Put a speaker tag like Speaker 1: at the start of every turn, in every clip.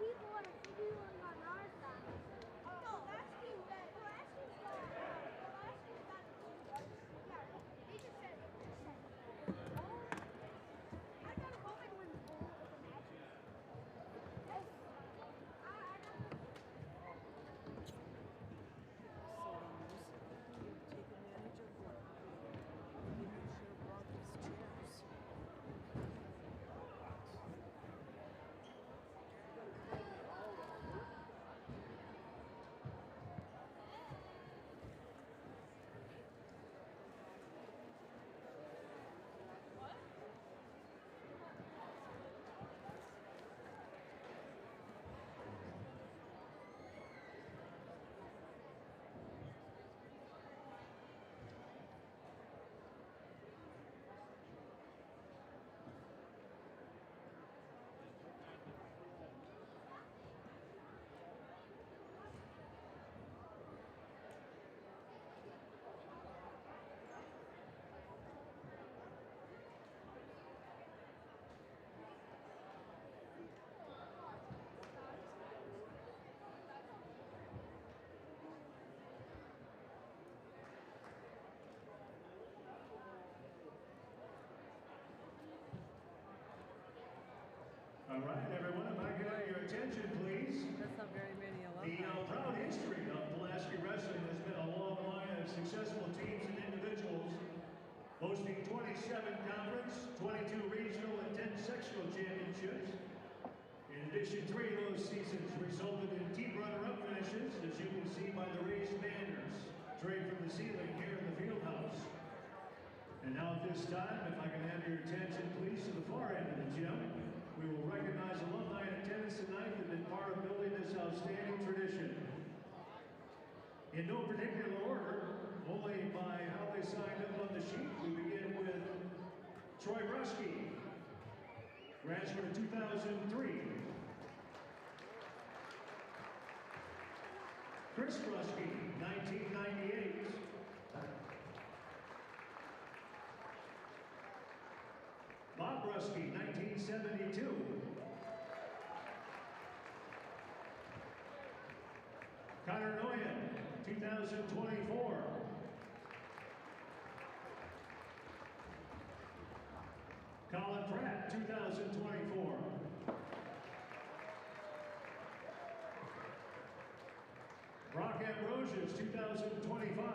Speaker 1: People are doing on our side. No, that's team red. Pulaski's got yeah, he just said I thought Coleman wins gold with the matches.
Speaker 2: Take advantage of what? Making sure brought these chairs.
Speaker 3: All right, everyone, if I could have your attention, please.
Speaker 2: That's not very many alumni.
Speaker 3: The proud history of Pulaski Wrestling has been a long line of successful teams and individuals, boasting 27 conference, 22 regional, and 10 sectional championships. In addition, 3 of those seasons resulted in team runner-up finishes, as you can see by the raised banners draped from the ceiling here in the field house. And now at this time, if I can have your attention, please, to the far end of the gym. We will recognize alumni in attendance tonight that have been part of building this outstanding tradition. In no particular order, only by how they signed up on the sheet, we begin with Troy Brusky, graduate of 2003. Chris Brusky, 1998. Bob Brusky, 1972. Connor Noyen, 2024. Colin Pratt, 2024. Brock Ambrosius, 2025.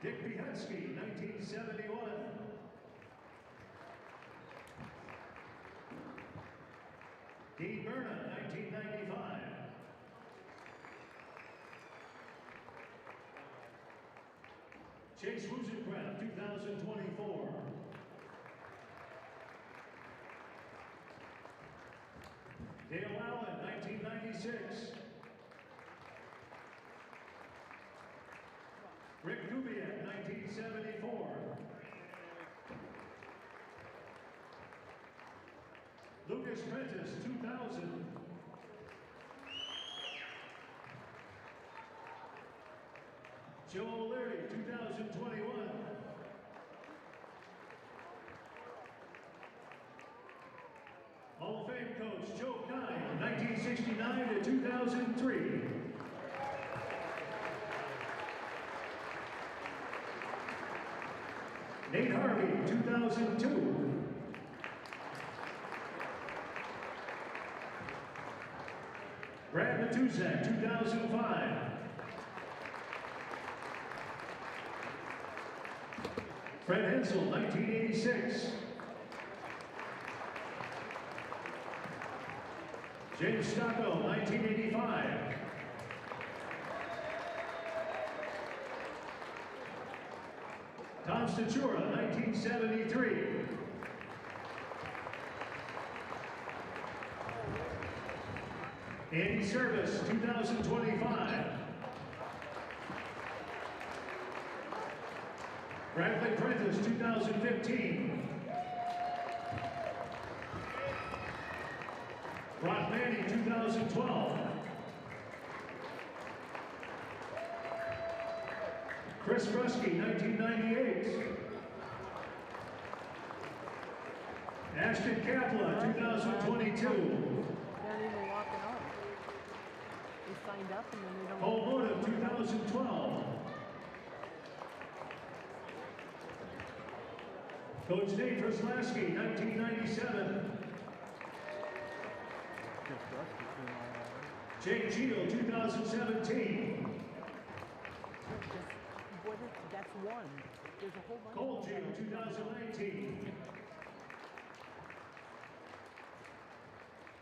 Speaker 3: Dick Biehetsky, 1971. Dean Berna, 1995. Chase Rosenkrantz, 2024. Dale Allen, 1996. Rick Kubiak, 1974. Lucas Prentice, 2000. Joe O'Leary, 2021. Hall of Fame coach Joe Kine, 1969 to 2003. Nate Harvey, 2002. Brad Matuzak, 2005. Fred Hensel, 1986. James Stocco, 1985. Tom Statura, 1973. Andy Service, 2025. Bradley Prentice, 2015. Brock Manning, 2012. Chris Pulaski, 1998. Ashton Kaplan, 2022.
Speaker 2: They're not even walking up. They signed up and then they don't.
Speaker 3: Coleman, 2012. Coach Nate Pulaski, 1997. Jake Geo, 2017.
Speaker 2: That's one. There's a whole bunch.
Speaker 3: Cole Geo, 2019.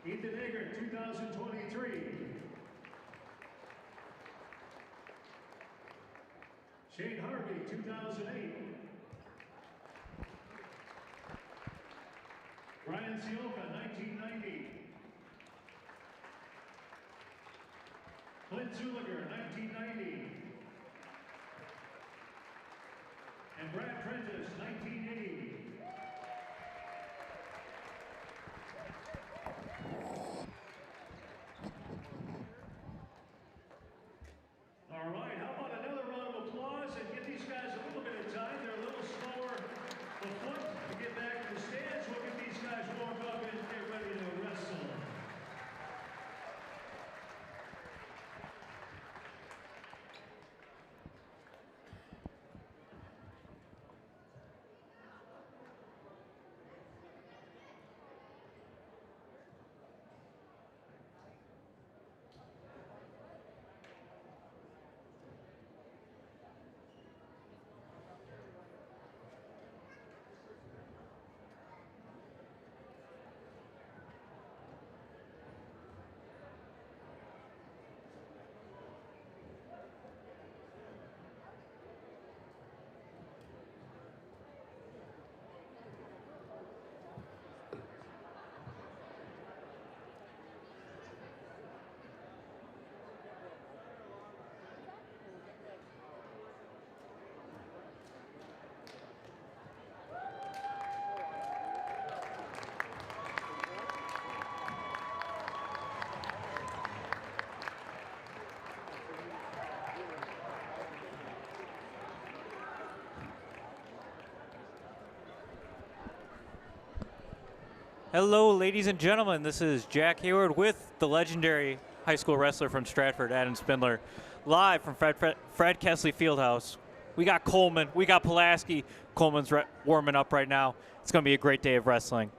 Speaker 3: Ethan Egger, 2023. Shane Harvey, 2008. Ryan Sioka, 1990. Clint Zuliger, 1990. And Brad Prentice, 1980. All right, how about another round of applause and give these guys a little bit of time. They're a little slower afoot to get back to the stands. We'll get these guys warmed up and get ready to wrestle.
Speaker 4: Hello, ladies and gentlemen. This is Jack Hayward with the legendary high school wrestler from Stratford, Adam Spindler, live from Fred Kessley Fieldhouse. We got Coleman. We got Pulaski. Coleman's warming up right now. It's going to be a great day of wrestling.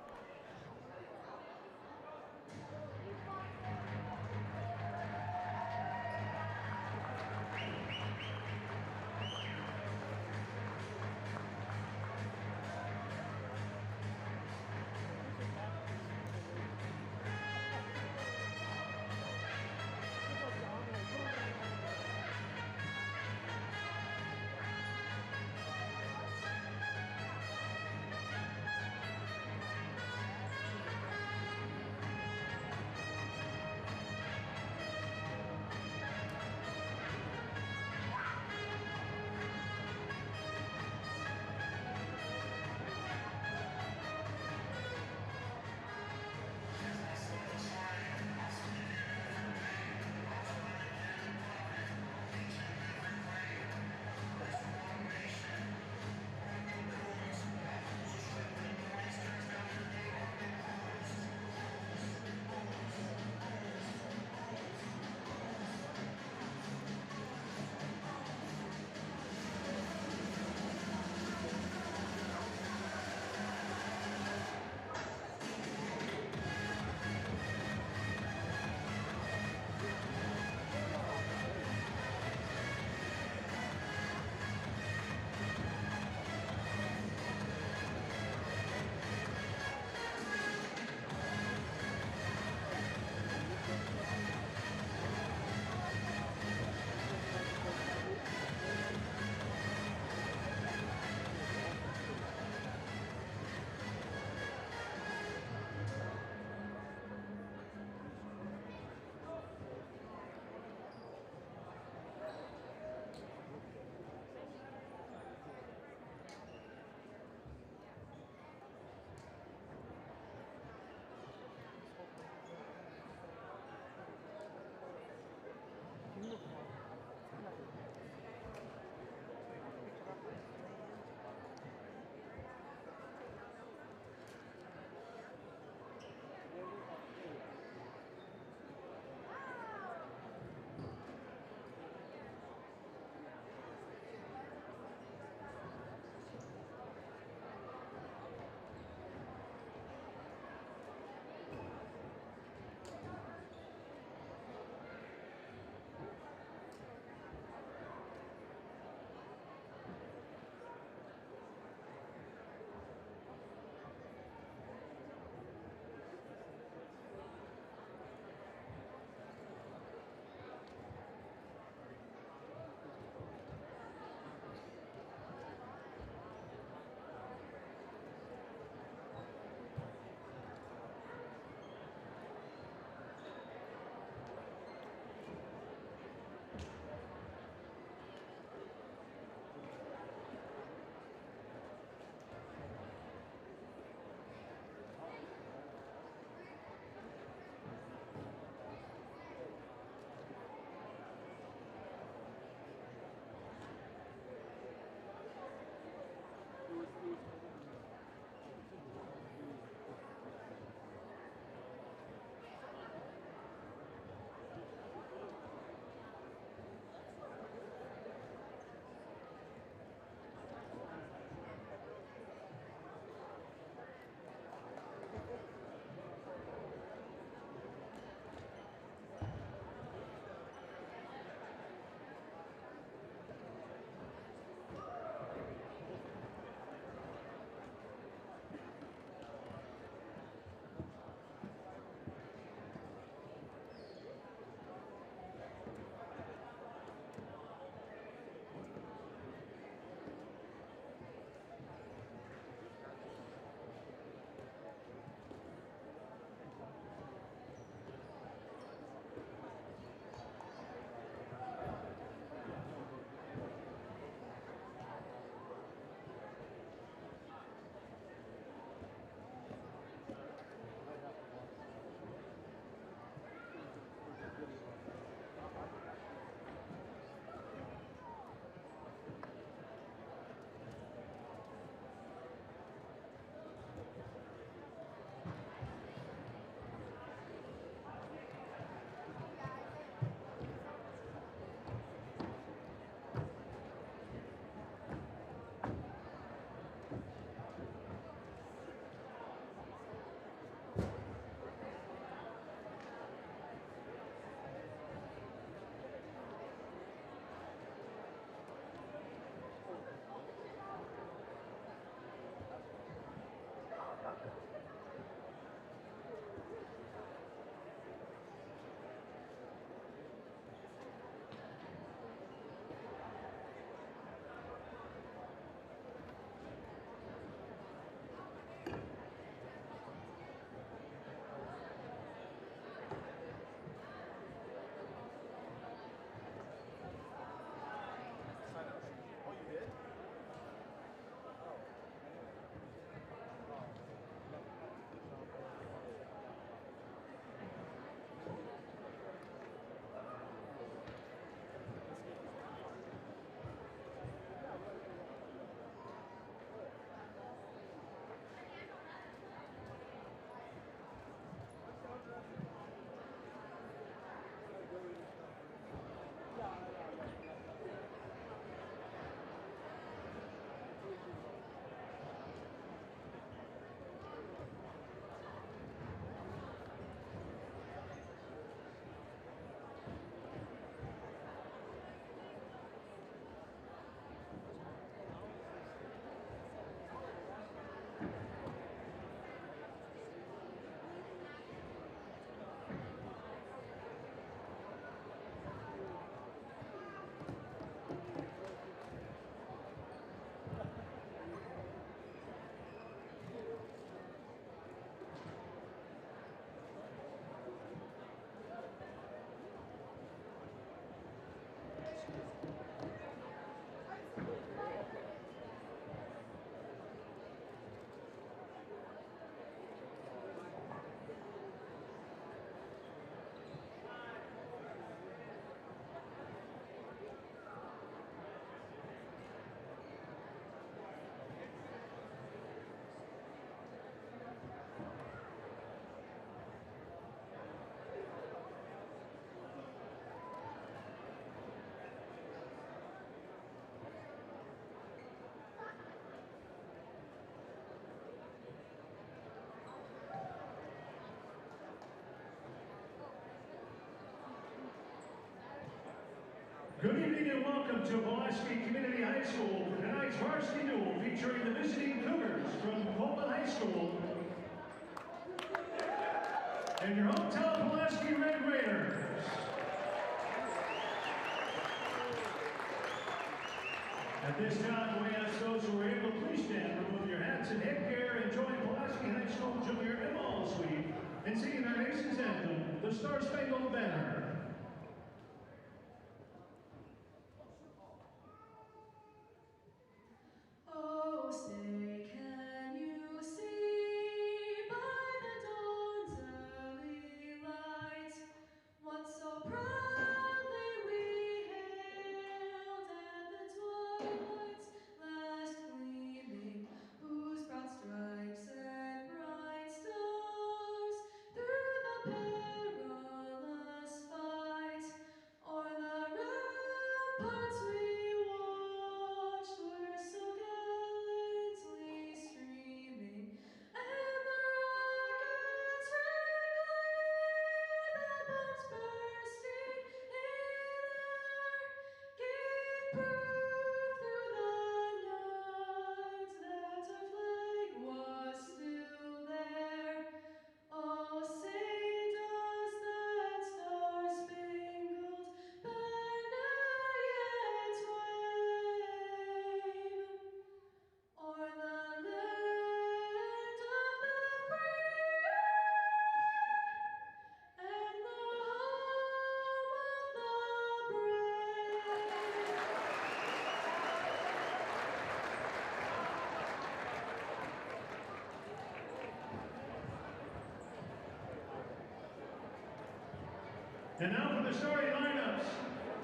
Speaker 3: a welcome to Pulaski Community High School for tonight's varsity duel featuring the visiting Cougars from Coleman High School and your hometown Pulaski Red Raiders. At this time, we ask those who are able to please stand, remove your hats and headgear, and join Pulaski High School Junior M.All Suite in singing our nation's anthem, the Star-Spangled Banner.
Speaker 5: Oh, say, can you see by the dawn's early light what so proudly we hailed at the twilight's last gleaming, whose broad stripes and bright stars through the perilous fight o'er the ramparts we watched were so gallantly streaming, and the rockets red glare, the bombs bursting in air, gave proof through the night that our flag was still there. Oh, say does that star-spangled banner yet wave o'er the land of the free and the home of the brave?
Speaker 3: And now for the starting lineups.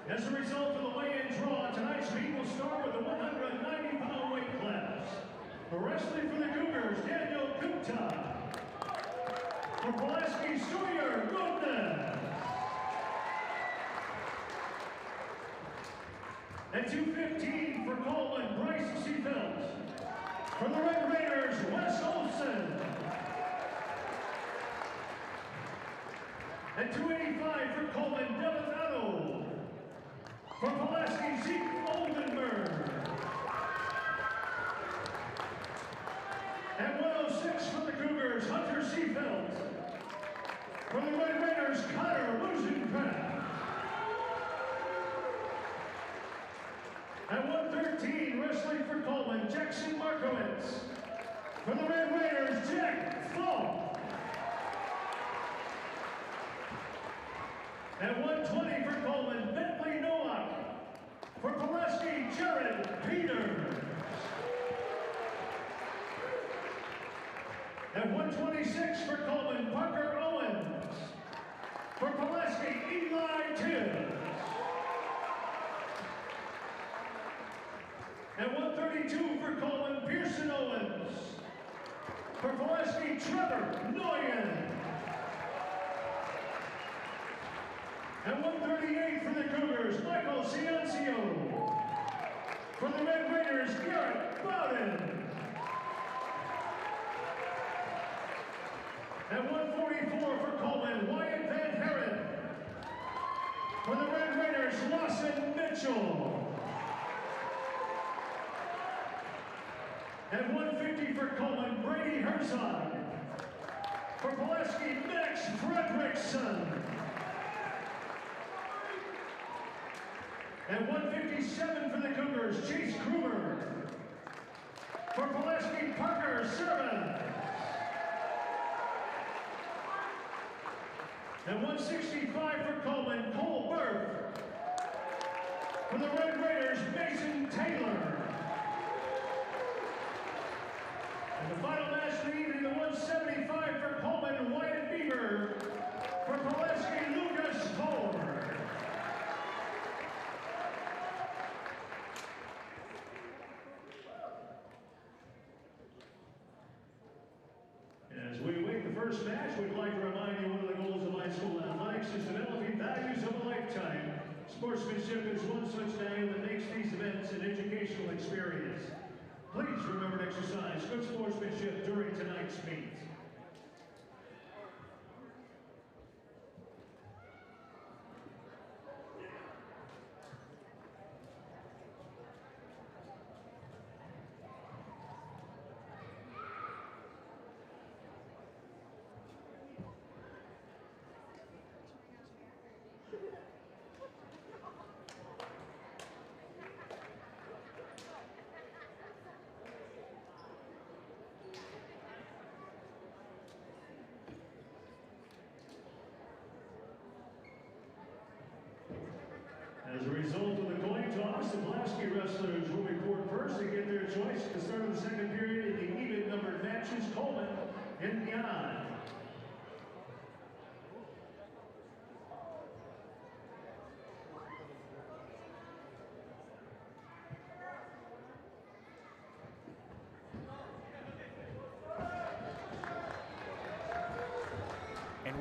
Speaker 3: As a result of the weigh-in draw, tonight's meet will start with the 190-pound weight class. For wrestling for the Cougars, Daniel Gupta. For Pulaski, Sawyer Gomez. At 215 for Coleman, Bryce Seafelt. For the Red Raiders, Wes Olson. At 285 for Coleman, Devin Otto. For Pulaski, Zeke Oldenburg. At 106 for the Cougars, Hunter Seafelt. For the Red Raiders, Connor Rosenkraft. At 113, wrestling for Coleman, Jackson Markowitz. For the Red Raiders, Jack Falk. At 120 for Coleman, Bentley Nowak. For Pulaski, Jared Peters. At 126 for Coleman, Parker Owens. For Pulaski, Eli Tibbs. At 132 for Coleman, Pearson Owens. For Pulaski, Trevor Noyen. At 138 for the Cougars, Michael Ciancio. For the Red Raiders, Garrett Bowden. At 144 for Coleman, Wyatt Van Herren. For the Red Raiders, Lawson Mitchell. At 150 for Coleman, Brady Herzog. For Pulaski, Max Fredrickson. At 157 for the Cougars, Chase Kruger. For Pulaski, Parker Servant. At 165 for Coleman, Cole Burke. For the Red Raiders, Mason Taylor. And the final match of the evening, the 175 for Coleman, Wyatt Bieber. For Pulaski, Lucas Ford. As we await the first match, we'd like to remind you one of the goals of high school athletics is developing values of a lifetime. Sportsmanship is one such value that makes these events an educational experience. Please remember to exercise good sportsmanship during tonight's meet.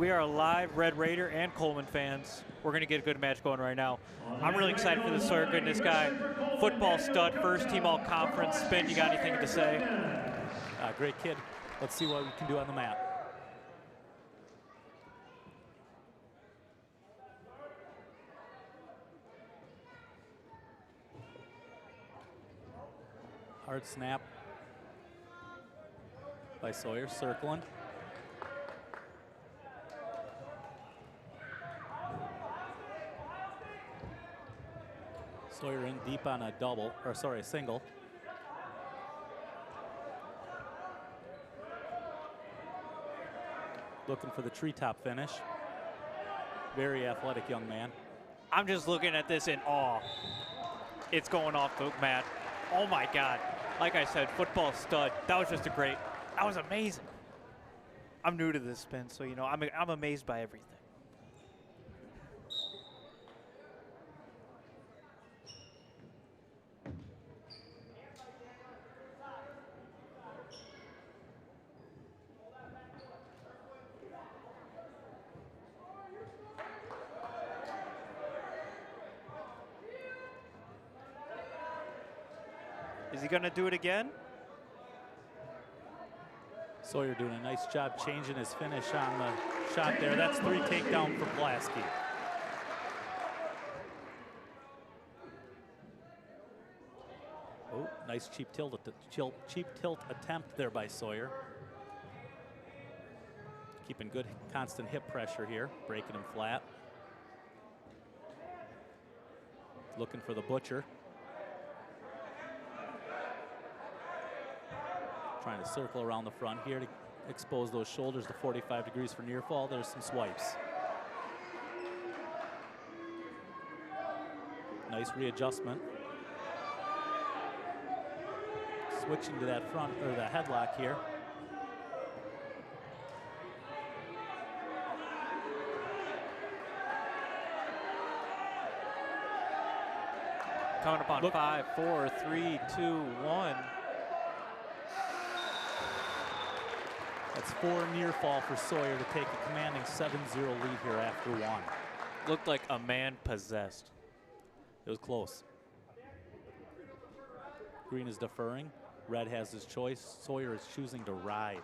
Speaker 4: We are live Red Raider and Coleman fans. We're going to get a good match going right now. I'm really excited for this Sawyer Goodness guy. Football stud, first team all conference. Spin, you got anything to say?
Speaker 6: Great kid. Let's see what we can do on the mat. Hard snap by Sawyer, circling. Sawyer in deep on a double, or sorry, a single. Looking for the treetop finish. Very athletic young man.
Speaker 4: I'm just looking at this in awe. It's going off the mat. Oh my God. Like I said, football stud. That was just that was amazing. I'm new to this spin, so you know, I'm amazed by everything. Is he going to do it again?
Speaker 6: Sawyer doing a nice job changing his finish on the shot there. That's 3 takedown for Pulaski. Oh, nice cheap tilt attempt there by Sawyer. Keeping good constant hip pressure here, breaking him flat. Looking for the butcher. Trying to circle around the front here to expose those shoulders to 45 degrees for near fall. There's some swipes. Nice readjustment. Switching to that front, or the headlock here.
Speaker 4: Coming up on 5, 4, 3, 2, 1.
Speaker 6: That's 4 near fall for Sawyer to take a commanding 7-0 lead here after 1.
Speaker 4: Looked like a man possessed.
Speaker 6: It was close. Green is deferring. Red has his choice. Sawyer is choosing to ride.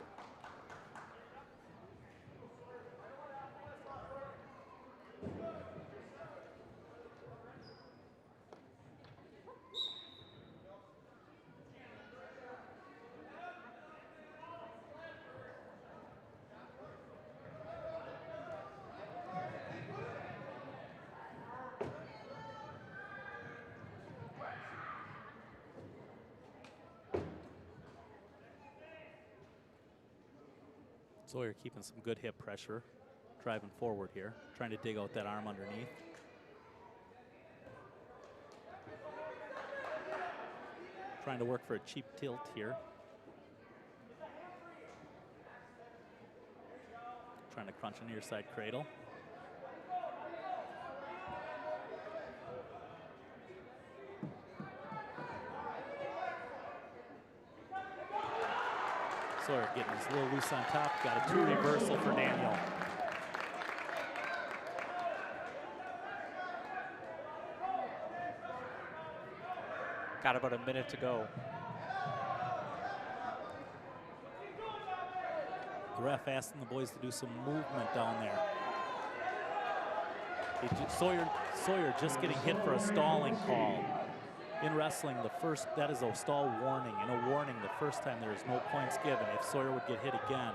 Speaker 6: Sawyer keeping some good hip pressure, driving forward here, trying to dig out that arm underneath. Trying to work for a cheap tilt here. Trying to crunch a near side cradle. Sawyer getting his little loose on top. Got a 2 reversal for Daniel.
Speaker 4: Got about a minute to go.
Speaker 6: The ref asking the boys to do some movement down there. Sawyer just getting hit for a stalling call. In wrestling, that is a stall warning. And a warning the first time there is no points given if Sawyer would get hit again.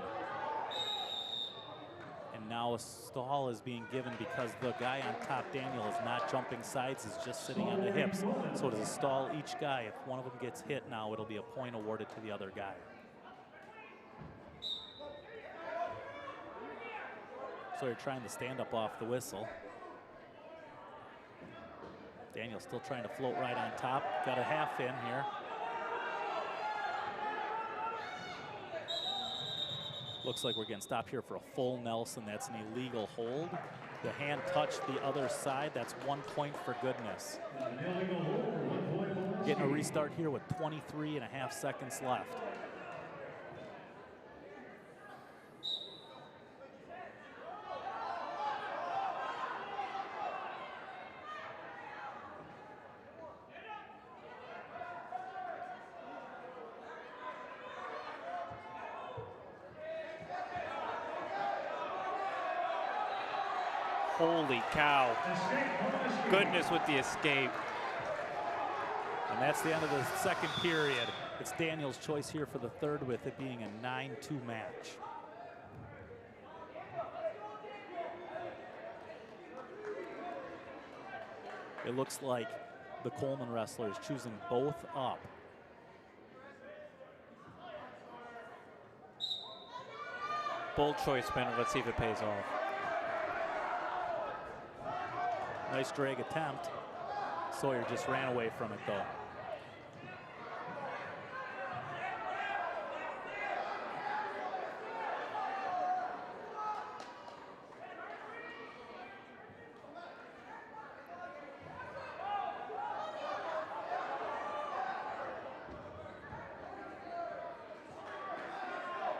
Speaker 6: And now a stall is being given because the guy on top, Daniel, is not jumping sides, is just sitting on the hips. So it is a stall each guy. If one of them gets hit now, it'll be a point awarded to the other guy. Sawyer trying to stand up off the whistle. Daniel still trying to float right on top. Got a half in here. Looks like we're getting stopped here for a full Nelson. That's an illegal hold. The hand touched the other side. That's 1 point for Goodness. Getting a restart here with 23.5 seconds left.
Speaker 4: Holy cow. Goodness with the escape.
Speaker 6: And that's the end of the second period. It's Daniel's choice here for the third, with it being a 9-2 match. It looks like the Coleman wrestler is choosing both up.
Speaker 4: Bold choice, Spinner. Let's see if it pays off.
Speaker 6: Nice drag attempt. Sawyer just ran away from it, though.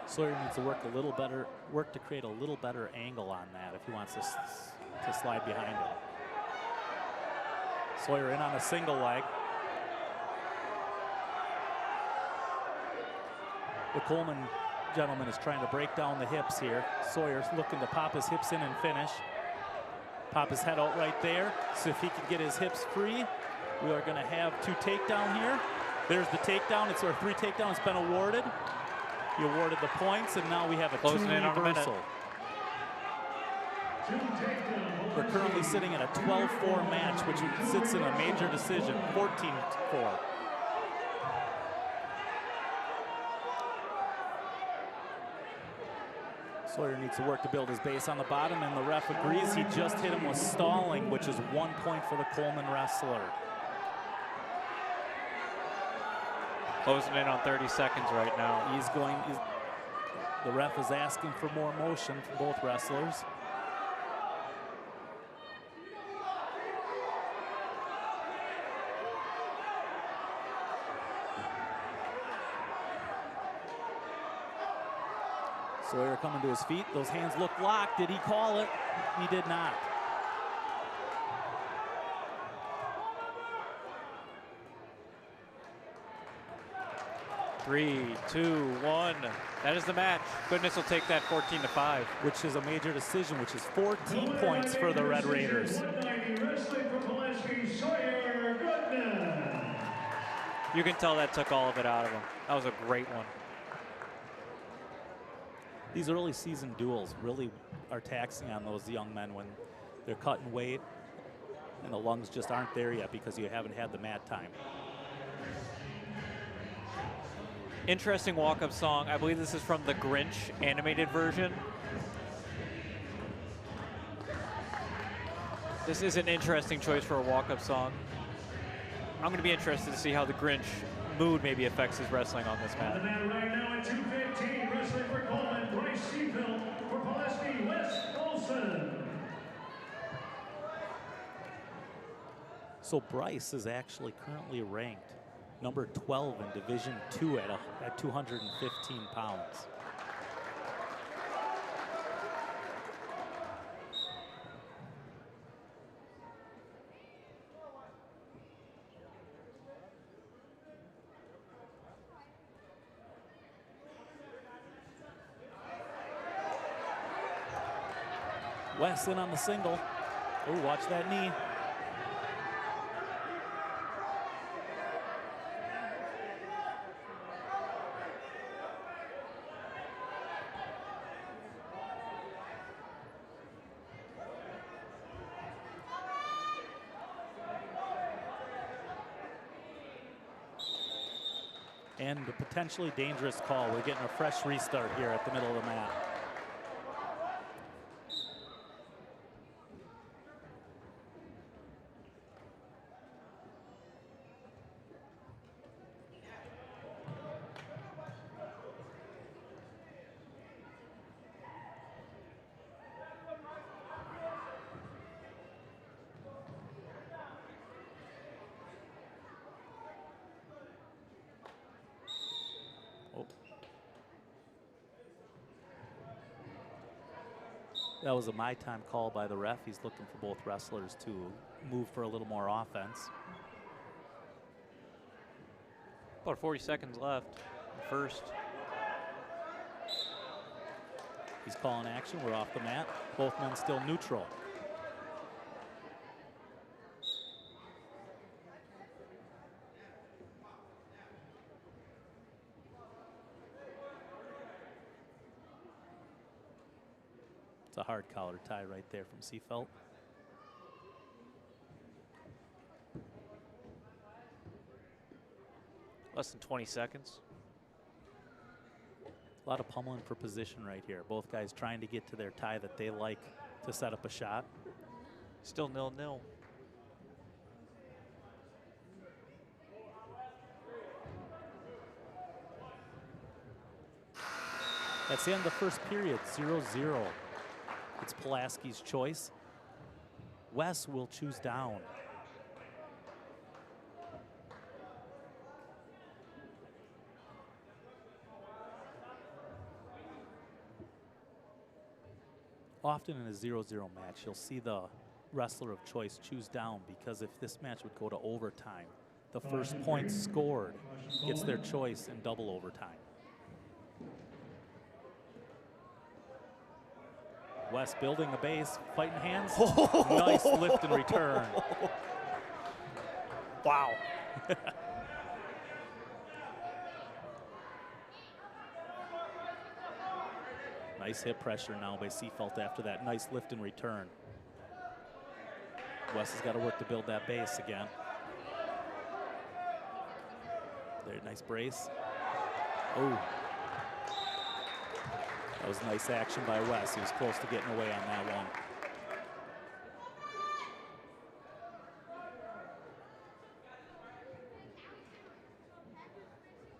Speaker 6: Sawyer needs to work a little better, to create a little better angle on that if he wants to slide behind him. Sawyer in on a single leg. The Coleman gentleman is trying to break down the hips here. Sawyer's looking to pop his hips in and finish. Pop his head out right there. So if he can get his hips free, we are going to have 2 takedown here. There's the takedown. It's our 3 takedown. It's been awarded. He awarded the points, and now we have a 2 reversal. We're currently sitting at a 12-4 match, which sits in a major decision, 14-4. Sawyer needs to work to build his base on the bottom, and the ref agrees. He just hit him with stalling, which is 1 point for the Coleman wrestler.
Speaker 4: Closing in on 30 seconds right now.
Speaker 6: The ref is asking for more motion from both wrestlers. Sawyer coming to his feet. Those hands look locked. Did he call it? He did not.
Speaker 4: Three, 2, 1. That is the match. Goodness will take that 14-5.
Speaker 6: Which is a major decision, which is 14 points for the Red Raiders.
Speaker 4: You can tell that took all of it out of him. That was a great one.
Speaker 6: These early season duels really are taxing on those young men when they're cutting weight and the lungs just aren't there yet because you haven't had the mat time.
Speaker 4: Interesting walk-up song. I believe this is from the Grinch animated version. This is an interesting choice for a walk-up song. I'm going to be interested to see how the Grinch mood maybe affects his wrestling on this match.
Speaker 3: Right now at 2:15, wrestling for Coleman, Bryce Seaville, for Pulaski, Wes Olson.
Speaker 6: So Bryce is actually currently ranked number 12 in Division II at 215 pounds. Wes in on the single. Oh, watch that knee. And a potentially dangerous call. We're getting a fresh restart here at the middle of the mat. That was a my time call by the ref. He's looking for both wrestlers to move for a little more offense.
Speaker 4: About 40 seconds left. First.
Speaker 6: He's calling action. We're off the mat. Both men still neutral. a hard collar tie right there from Seafelt.
Speaker 4: Less than 20 seconds.
Speaker 6: A lot of pummeling for position right here. Both guys trying to get to their tie that they like to set up a shot.
Speaker 4: Still 0-0.
Speaker 6: That's the end of the first period, 0-0. It's Pulaski's choice. Wes will choose down. Often in a 0-0 match, you'll see the wrestler of choice choose down, because if this match would go to overtime, the first point scored gets their choice in double overtime. Wes building the base, fighting hands. Nice lift and return.
Speaker 4: Wow.
Speaker 6: Nice hip pressure now by Seafelt after that nice lift and return. Wes has got to work to build that base again. There, nice brace. Oh. That was nice action by Wes. He was close to getting away on that one.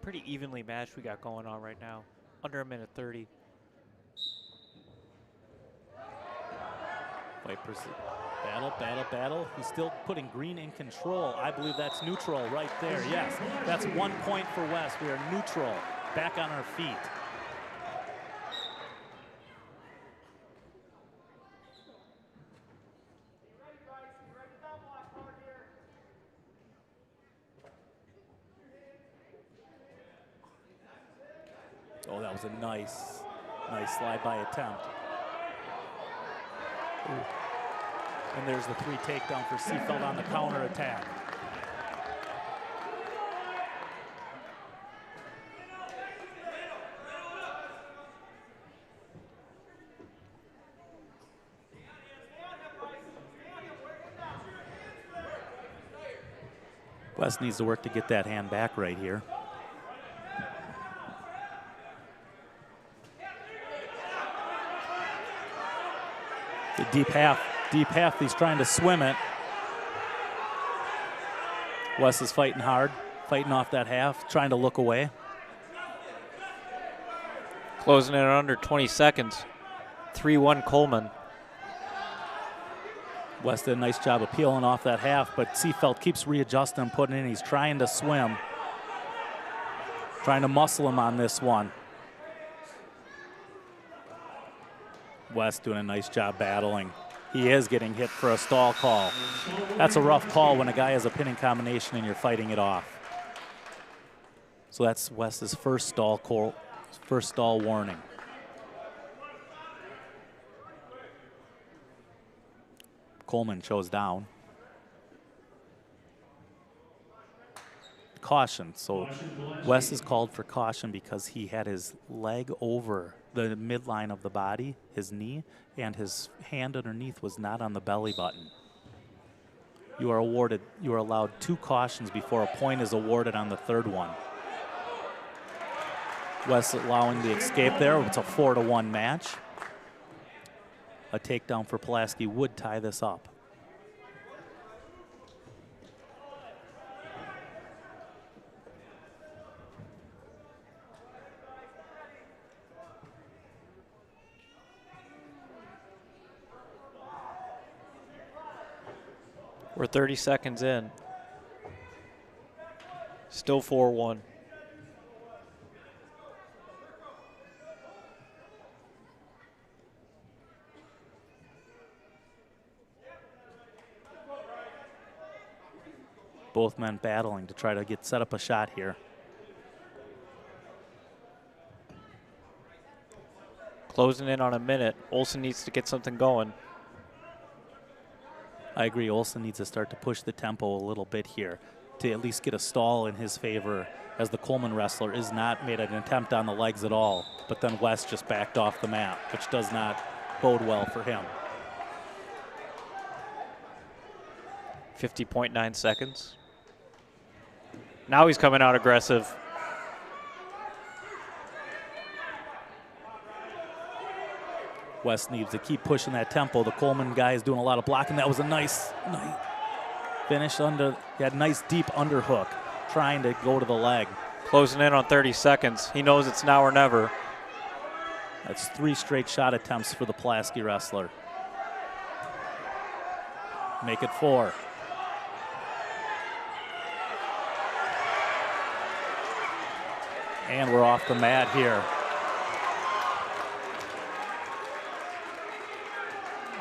Speaker 4: Pretty evenly matched we got going on right now. Under a minute 30.
Speaker 6: Vipers battle, battle, battle. He's still putting green in control. I believe that's neutral right there. Yes, that's 1 point for Wes. We are neutral, back on our feet. Oh, that was a nice slide-by attempt. Ooh. And there's the 3 takedown for Seafelt on the counter attack. Wes needs to work to get that hand back right here. The deep half, he's trying to swim it. Wes is fighting hard, fighting off that half, trying to look away.
Speaker 4: Closing in under 20 seconds. 3-1 Coleman.
Speaker 6: Wes did a nice job of peeling off that half, but Seafelt keeps readjusting and putting in. He's trying to swim, trying to muscle him on this one. Wes doing a nice job battling. He is getting hit for a stall call. That's a rough call when a guy has a pinning combination and you're fighting it off. So that's Wes's first stall call, first stall warning. Coleman chose down. Caution. So Wes is called for caution because he had his leg over the midline of the body, his knee, and his hand underneath was not on the belly button. You are allowed 2 cautions before a point is awarded on the 3rd one. Wes allowing the escape there. It's a 4-1 match. A takedown for Pulaski would tie this up.
Speaker 4: We're 30 seconds in. Still 4-1.
Speaker 6: Both men battling to try to set up a shot here.
Speaker 4: Closing in on a minute. Olsen needs to get something going.
Speaker 6: I agree. Olsen needs to start to push the tempo a little bit here to at least get a stall in his favor, as the Coleman wrestler is not made an attempt on the legs at all, but then Wes just backed off the mat, which does not bode well for him.
Speaker 4: 50.9 seconds. Now he's coming out aggressive.
Speaker 6: West needs to keep pushing that tempo. The Coleman guy is doing a lot of blocking. That was a nice finish under. He had a nice deep underhook, trying to go to the leg.
Speaker 4: Closing in on 30 seconds. He knows it's now or never.
Speaker 6: That's 3 straight shot attempts for the Pulaski wrestler. Make it 4. And we're off the mat here.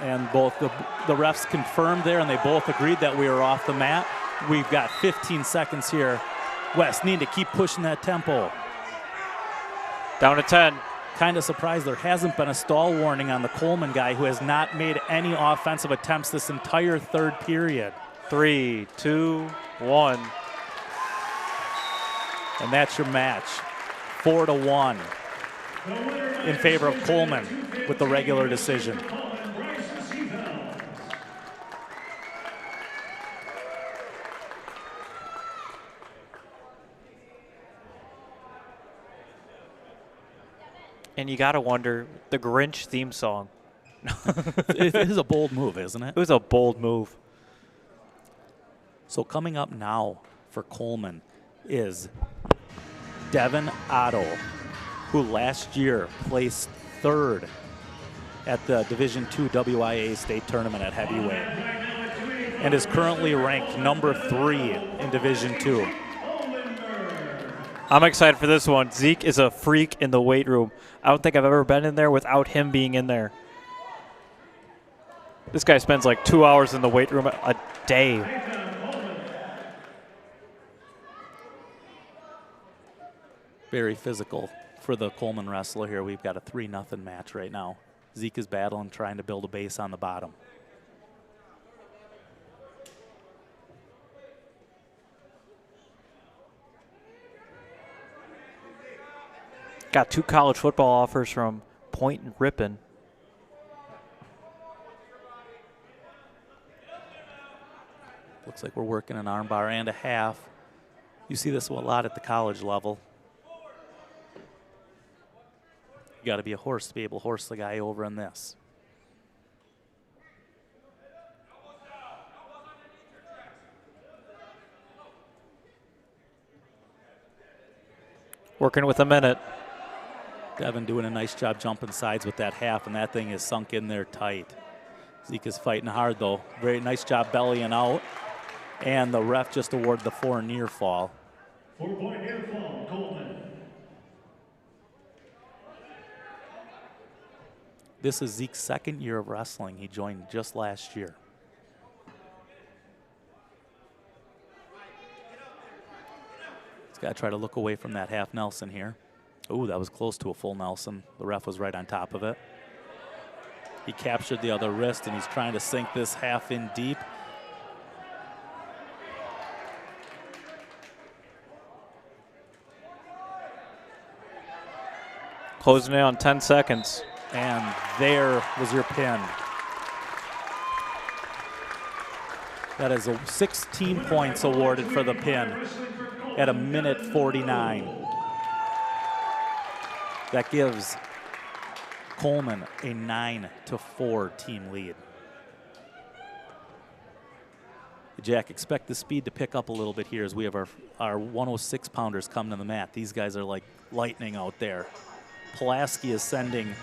Speaker 6: And both the refs confirmed there, and they both agreed that we were off the mat. We've got 15 seconds here. West need to keep pushing that tempo.
Speaker 4: Down to 10.
Speaker 6: Kind of surprised there hasn't been a stall warning on the Coleman guy, who has not made any offensive attempts this entire third period.
Speaker 4: 3, 2, 1.
Speaker 6: And that's your match. 4-1 in favor of Coleman with the regular decision.
Speaker 4: And you got to wonder, the Grinch theme song.
Speaker 6: It is a bold move, isn't it?
Speaker 4: It was a bold move.
Speaker 6: So coming up now for Coleman is Devin Otto, who last year placed 3rd at the Division II WIA state tournament at heavyweight and is currently ranked number 3 in Division II.
Speaker 4: I'm excited for this one. Zeke is a freak in the weight room. I don't think I've ever been in there without him being in there. This guy spends like 2 hours in the weight room a day.
Speaker 6: Very physical for the Coleman wrestler here. We've got a 3-0 match right now. Zeke is battling, trying to build a base on the bottom.
Speaker 4: Got 2 college football offers from Point and Ripon.
Speaker 6: Looks like we're working an armbar and a half. You see this a lot at the college level. You got to be a horse to be able to horse the guy over in this.
Speaker 4: Working with a minute.
Speaker 6: Devin doing a nice job jumping sides with that half, and that thing is sunk in there tight. Zeke is fighting hard, though. Very nice job bellying out. And the ref just awarded the 4 near fall.
Speaker 3: 4-point near fall, Coleman.
Speaker 6: This is Zeke's 2nd year of wrestling. He joined just last year. He's got to try to look away from that half Nelson here. Ooh, that was close to a full Nelson. The ref was right on top of it. He captured the other wrist, and he's trying to sink this half in deep.
Speaker 4: Closing in on 10 seconds.
Speaker 6: And there was your pin. That is 16 points awarded for the pin at 1:49. That gives Coleman a 9-4 team lead. Jack, expect the speed to pick up a little bit here as we have our 106 pounders coming to the mat. These guys are like lightning out there. Pulaski is sending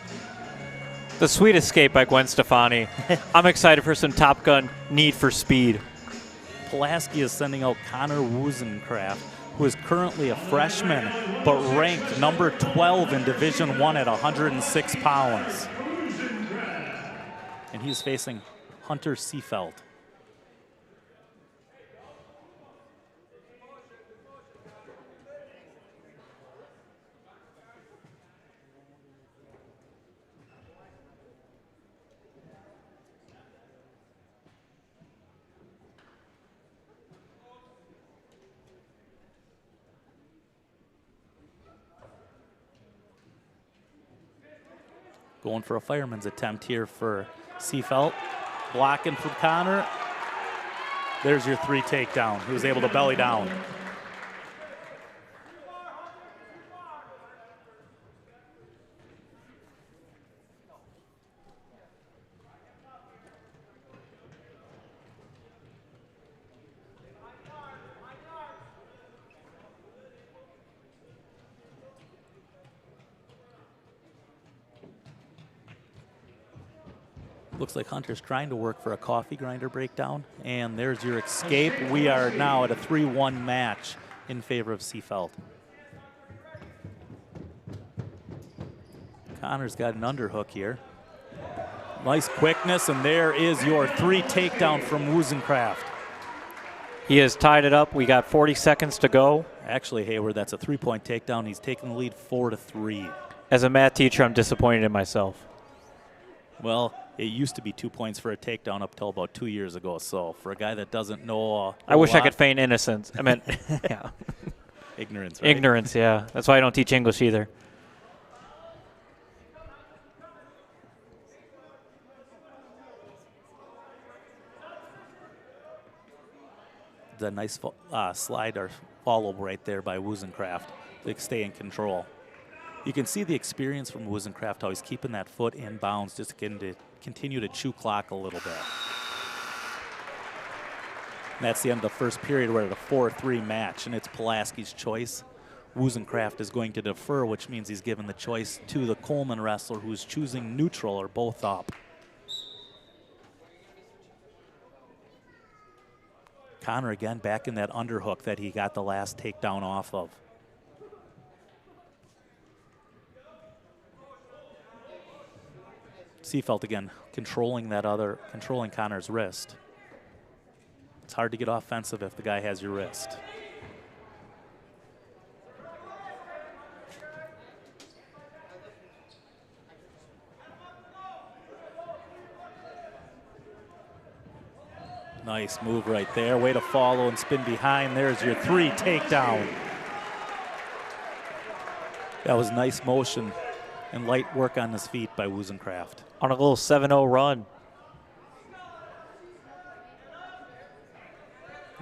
Speaker 4: The Sweet Escape by Gwen Stefani. I'm excited for some Top Gun Need for Speed.
Speaker 6: Pulaski is sending out Connor Wuzencraft, who is currently a freshman, but ranked number 12 in Division I at 106 pounds. And he's facing Hunter Seefeld. Going for a fireman's attempt here for Seefeld. Blocking from Connor. There's your 3 takedown. He was able to belly down. Looks like Hunter's trying to work for a coffee grinder breakdown. And there's your escape. We are now at a 3-1 match in favor of Seefeld. Connor's got an underhook here. Nice quickness, and there is your 3 takedown from Woozencraft.
Speaker 4: He has tied it up. We got 40 seconds to go.
Speaker 6: Actually, Hayward, that's a 3-point takedown. He's taking the lead 4-3.
Speaker 4: As a math teacher, I'm disappointed in myself.
Speaker 6: Well, it used to be 2 points for a takedown up till about 2 years ago. So for a guy that doesn't know,
Speaker 4: I wish I could feign innocence. I meant, yeah,
Speaker 6: ignorance. Right?
Speaker 4: ignorance. Yeah, that's why I don't teach English either.
Speaker 6: The nice slide or follow right there by Woozencraft to stay in control. You can see the experience from Woozencraft, how he's keeping that foot in bounds, just to continue to chew clock a little bit. And that's the end of the first period. We're at a 4-3 match, and it's Pulaski's choice. Woozencraft is going to defer, which means he's given the choice to the Coleman wrestler, who's choosing neutral or both up. Connor again back in that underhook that he got the last takedown off of. Seefeld again controlling Connor's wrist. It's hard to get offensive if the guy has your wrist. Nice move right there. Way to follow and spin behind. There's your 3 takedown. That was nice motion and light work on his feet by Woozencraft.
Speaker 4: On a little 7-0 run.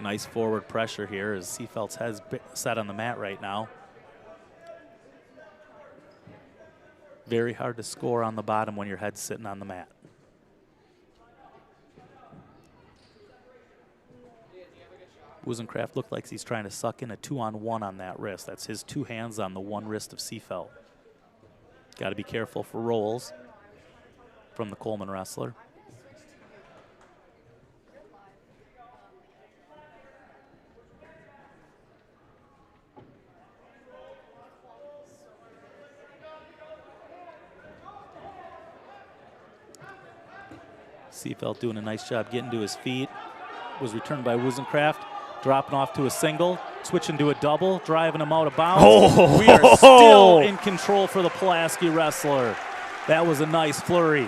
Speaker 6: Nice forward pressure here as Seefeld's head's set on the mat right now. Very hard to score on the bottom when your head's sitting on the mat. Woozencraft looked like he's trying to suck in a 2-on-1 on that wrist. That's his 2 hands on the one wrist of Seefeld. Got to be careful for rolls from the Coleman wrestler. Seefeld doing a nice job getting to his feet. Was returned by Woozencraft. Dropping off to a single, switching to a double, driving him out of bounds.
Speaker 4: Oh.
Speaker 6: We are still in control for the Pulaski wrestler. That was a nice flurry.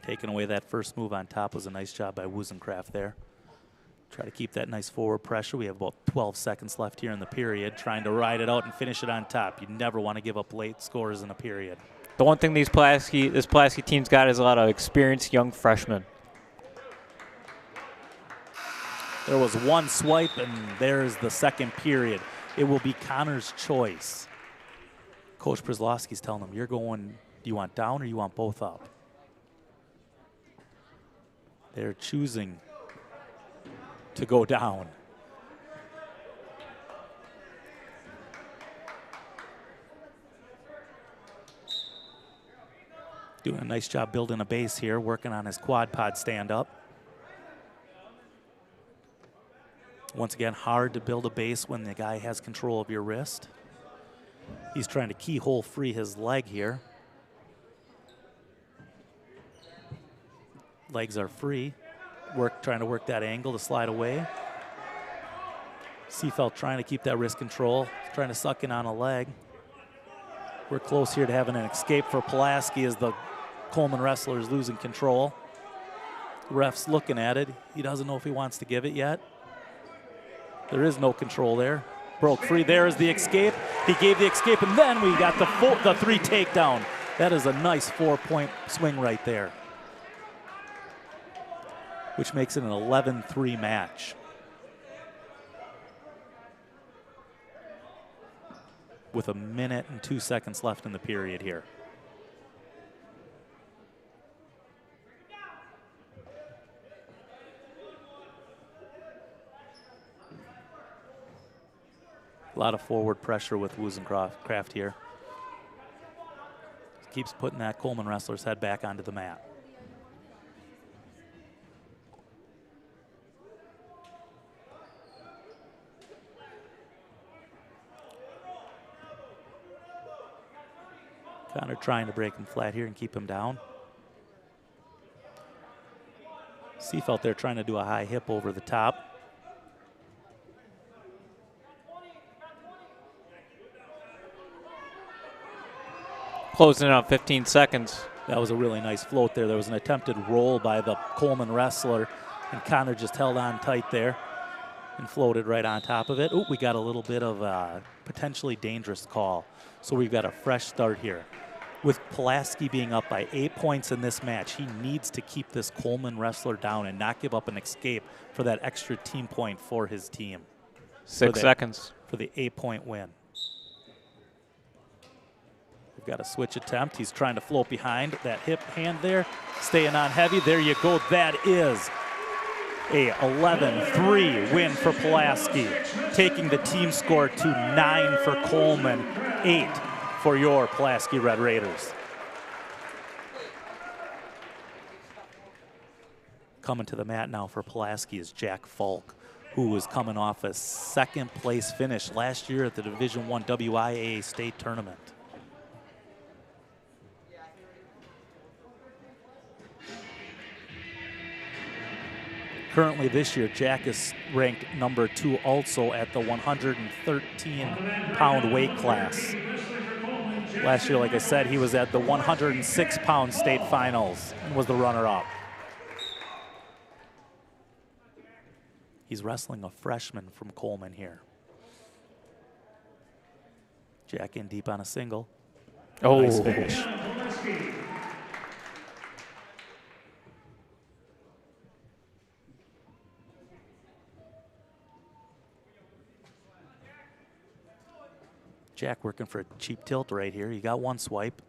Speaker 6: Taking away that first move on top was a nice job by Woozencraft there. Try to keep that nice forward pressure. We have about 12 seconds left here in the period, trying to ride it out and finish it on top. You never want to give up late scores in a period.
Speaker 4: The one thing this Pulaski team's got is a lot of experienced young freshmen.
Speaker 6: There was one swipe, and there's the second period. It will be Connor's choice. Coach Przlowski's telling him, you're going, do you want down or you want both up? They're choosing to go down. Doing a nice job building a base here, working on his quad pod stand-up. Once again, hard to build a base when the guy has control of your wrist. He's trying to keyhole free his leg here. Legs are free. Trying to work that angle to slide away. Seefeld trying to keep that wrist control, trying to suck in on a leg. We're close here to having an escape for Pulaski as the Coleman wrestler is losing control. Ref's looking at it. He doesn't know if he wants to give it yet. There is no control there. Broke free. There is the escape. He gave the escape, and then we got the 3 takedown. That is a nice 4-point swing right there, which makes it an 11-3 match. With 1 minute and 2 seconds left in the period here. A lot of forward pressure with Wozencraft here. Keeps putting that Coleman wrestler's head back onto the mat. Connor trying to break him flat here and keep him down. Seifelt there trying to do a high hip over the top.
Speaker 4: Closing in on 15 seconds.
Speaker 6: That was a really nice float there. There was an attempted roll by the Coleman wrestler, and Connor just held on tight there and floated right on top of it. Oh, we got a little bit of a potentially dangerous call. So we've got a fresh start here. With Pulaski being up by 8 points in this match, he needs to keep this Coleman wrestler down and not give up an escape for that extra team point for his team.
Speaker 4: 6 seconds.
Speaker 6: For the 8-point win. We've got a switch attempt. He's trying to float behind that hip hand there. Staying on heavy. There you go. That is a 11-3 win for Pulaski, taking the team score to 9 for Coleman, 8 for your Pulaski Red Raiders. Coming to the mat now for Pulaski is Jack Falk, who was coming off a 2nd place finish last year at the Division I WIAA state tournament. Currently this year, Jack is ranked number 2 also at the 113-pound weight class. Last year, like I said, he was at the 106-pound state finals and was the runner-up. He's wrestling a freshman from Coleman here. Jack in deep on a single.
Speaker 4: Oh,
Speaker 6: nice finish. Jack working for a cheap tilt right here. He got 1 swipe.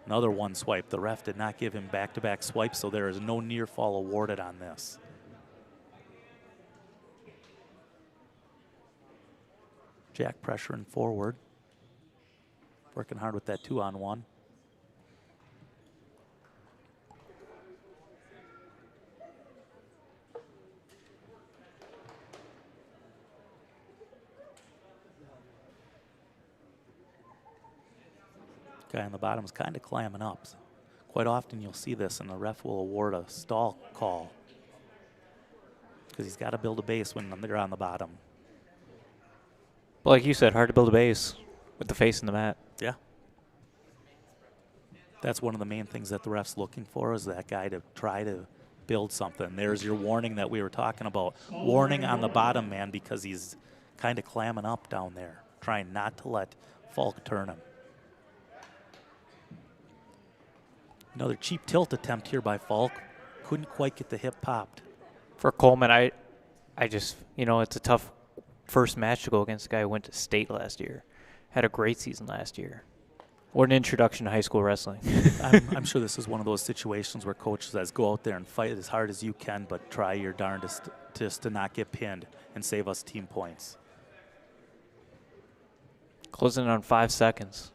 Speaker 6: Another 1 swipe. The ref did not give him back-to-back swipes, so there is no near fall awarded on this. Jack pressuring forward. Working hard with that 2-on-1. Guy on the bottom is kind of clamming up. Quite often you'll see this, and the ref will award a stall call because he's got to build a base when they're on the bottom.
Speaker 4: well, like you said, hard to build a base with the face in the mat.
Speaker 6: Yeah. That's one of the main things that the ref's looking for, is that guy to try to build something. There's your warning that we were talking about. Warning on the bottom, man, because he's kind of clamming up down there, trying not to let Falk turn him. Another cheap tilt attempt here by Falk. Couldn't quite get the hip popped.
Speaker 4: For Coleman, I just, it's a tough first match to go against a guy who went to state last year. Had a great season last year. What an introduction to high school wrestling.
Speaker 6: I'm sure this is one of those situations where coach says, go out there and fight as hard as you can, but try your darndest just to not get pinned and save us team points.
Speaker 4: Closing in on 5 seconds.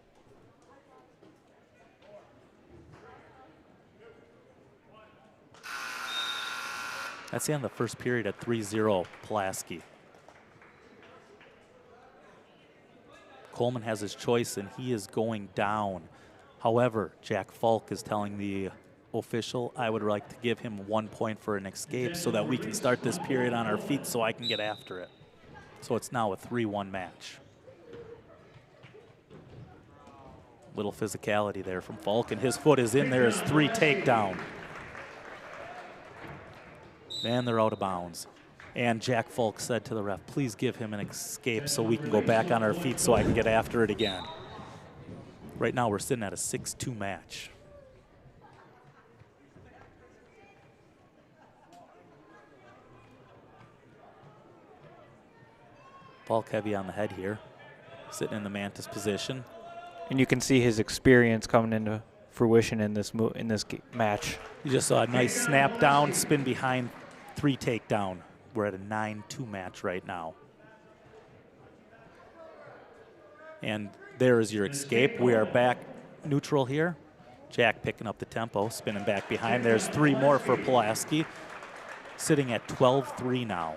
Speaker 6: That's the end of the first period at 3-0 Pulaski. Coleman has his choice, and he is going down. However, Jack Falk is telling the official, I would like to give him 1 point for an escape so that we can start this period on our feet so I can get after it. So it's now a 3-1 match. Little physicality there from Falk, and his foot is in there as 3 takedown. And they're out of bounds. And Jack Folk said to the ref, please give him an escape so we can go back on our feet so I can get after it again. Right now we're sitting at a 6-2 match. Falk heavy on the head here, sitting in the mantis position.
Speaker 4: And you can see his experience coming into fruition in this match.
Speaker 6: You just saw a nice snap down, spin behind, 3 takedown. We're at a 9-2 match right now. And there is your escape. We are back neutral here. Jack picking up the tempo, spinning back behind. There's 3 more for Pulaski, sitting at 12-3 now.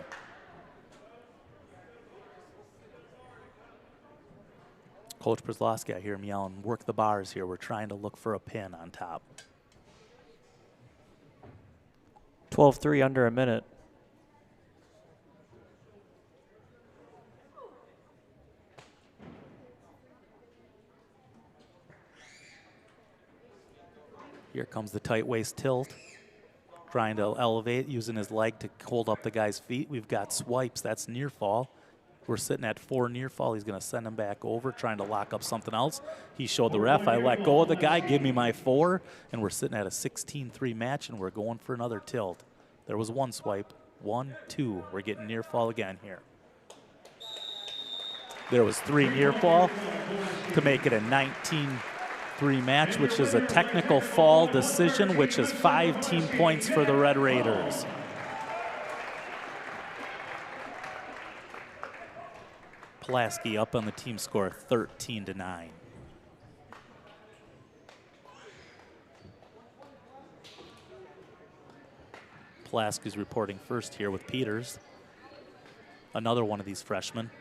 Speaker 6: Coach Przlowski, I hear him yelling, work the bars here. We're trying to look for a pin on top.
Speaker 4: 12-3 under a minute.
Speaker 6: Here comes the tight waist tilt. Trying to elevate, using his leg to hold up the guy's feet. We've got swipes, that's near fall. We're sitting at 4 near fall. He's gonna send him back over, trying to lock up something else. He showed the ref, I let go of the guy, give me my 4, and we're sitting at a 16-3 match, and we're going for another tilt. There was 1 swipe, 1, 2. We're getting near fall again here. There was 3 near fall to make it a 19-3 match, which is a technical fall decision, which is 5 team points for the Red Raiders. Pulaski up on the team score 13-9. Pulaski's reporting first here with Peters. Another one of these freshmen.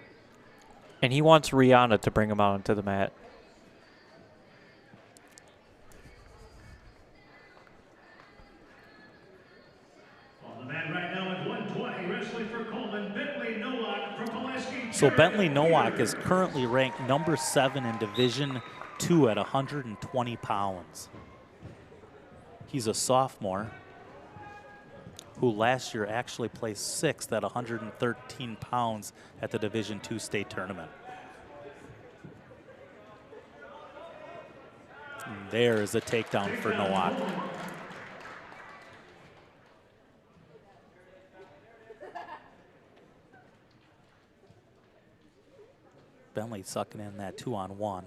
Speaker 4: And he wants Rihanna to bring him out onto the mat.
Speaker 3: On the mat right now at 120, wrestling for Coleman, Bentley Nowak from Pulaski.
Speaker 6: So Bentley Nowak is currently ranked number 7 in Division II at 120 pounds. He's a sophomore who last year actually placed 6th at 113 pounds at the Division II state tournament. And there is a takedown for Nowak. Bentley sucking in that 2-on-1,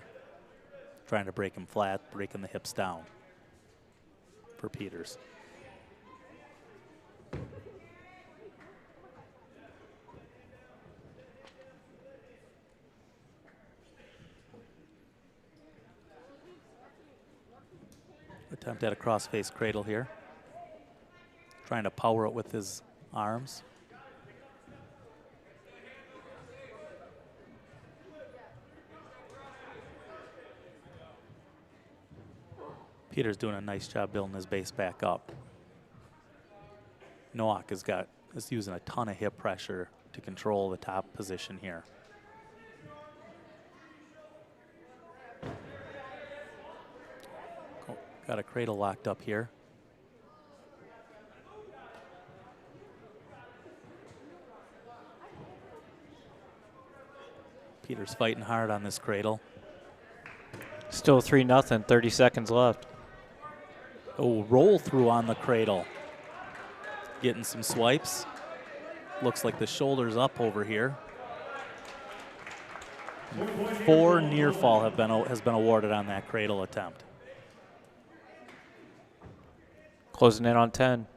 Speaker 6: trying to break him flat, breaking the hips down for Peters. Attempt at a cross-face cradle here. Trying to power it with his arms. Peters doing a nice job building his base back up. Nowak is using a ton of hip pressure to control the top position here. Got a cradle locked up here. Peters fighting hard on this cradle.
Speaker 4: Still 3-0, 30 seconds left.
Speaker 6: Oh, roll through on the cradle. Getting some swipes. Looks like the shoulder's up over here. 4 near fall has been awarded on that cradle attempt.
Speaker 4: Closing in on 10.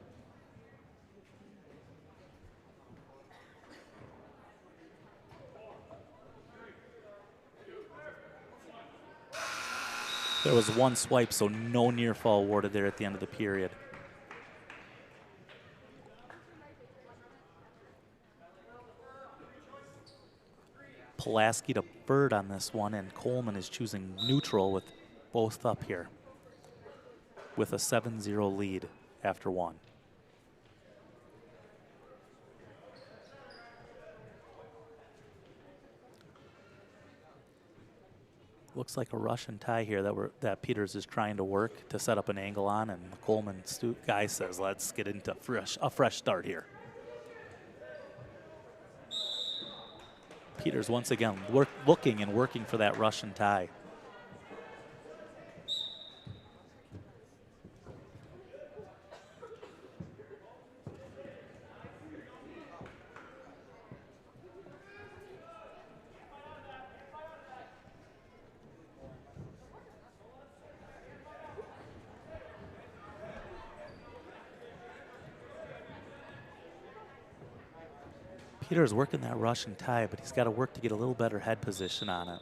Speaker 6: There was 1 swipe, so no near fall awarded there at the end of the period. Pulaski to Bird on this one, and Coleman is choosing neutral with both up here with a 7-0 lead after 1. Looks like a Russian tie here that Peters is trying to work to set up an angle on, and the Coleman guy says, let's get into a fresh start here. Peters once again looking and working for that Russian tie. Peters working that Russian tie, but he's got to work to get a little better head position on it.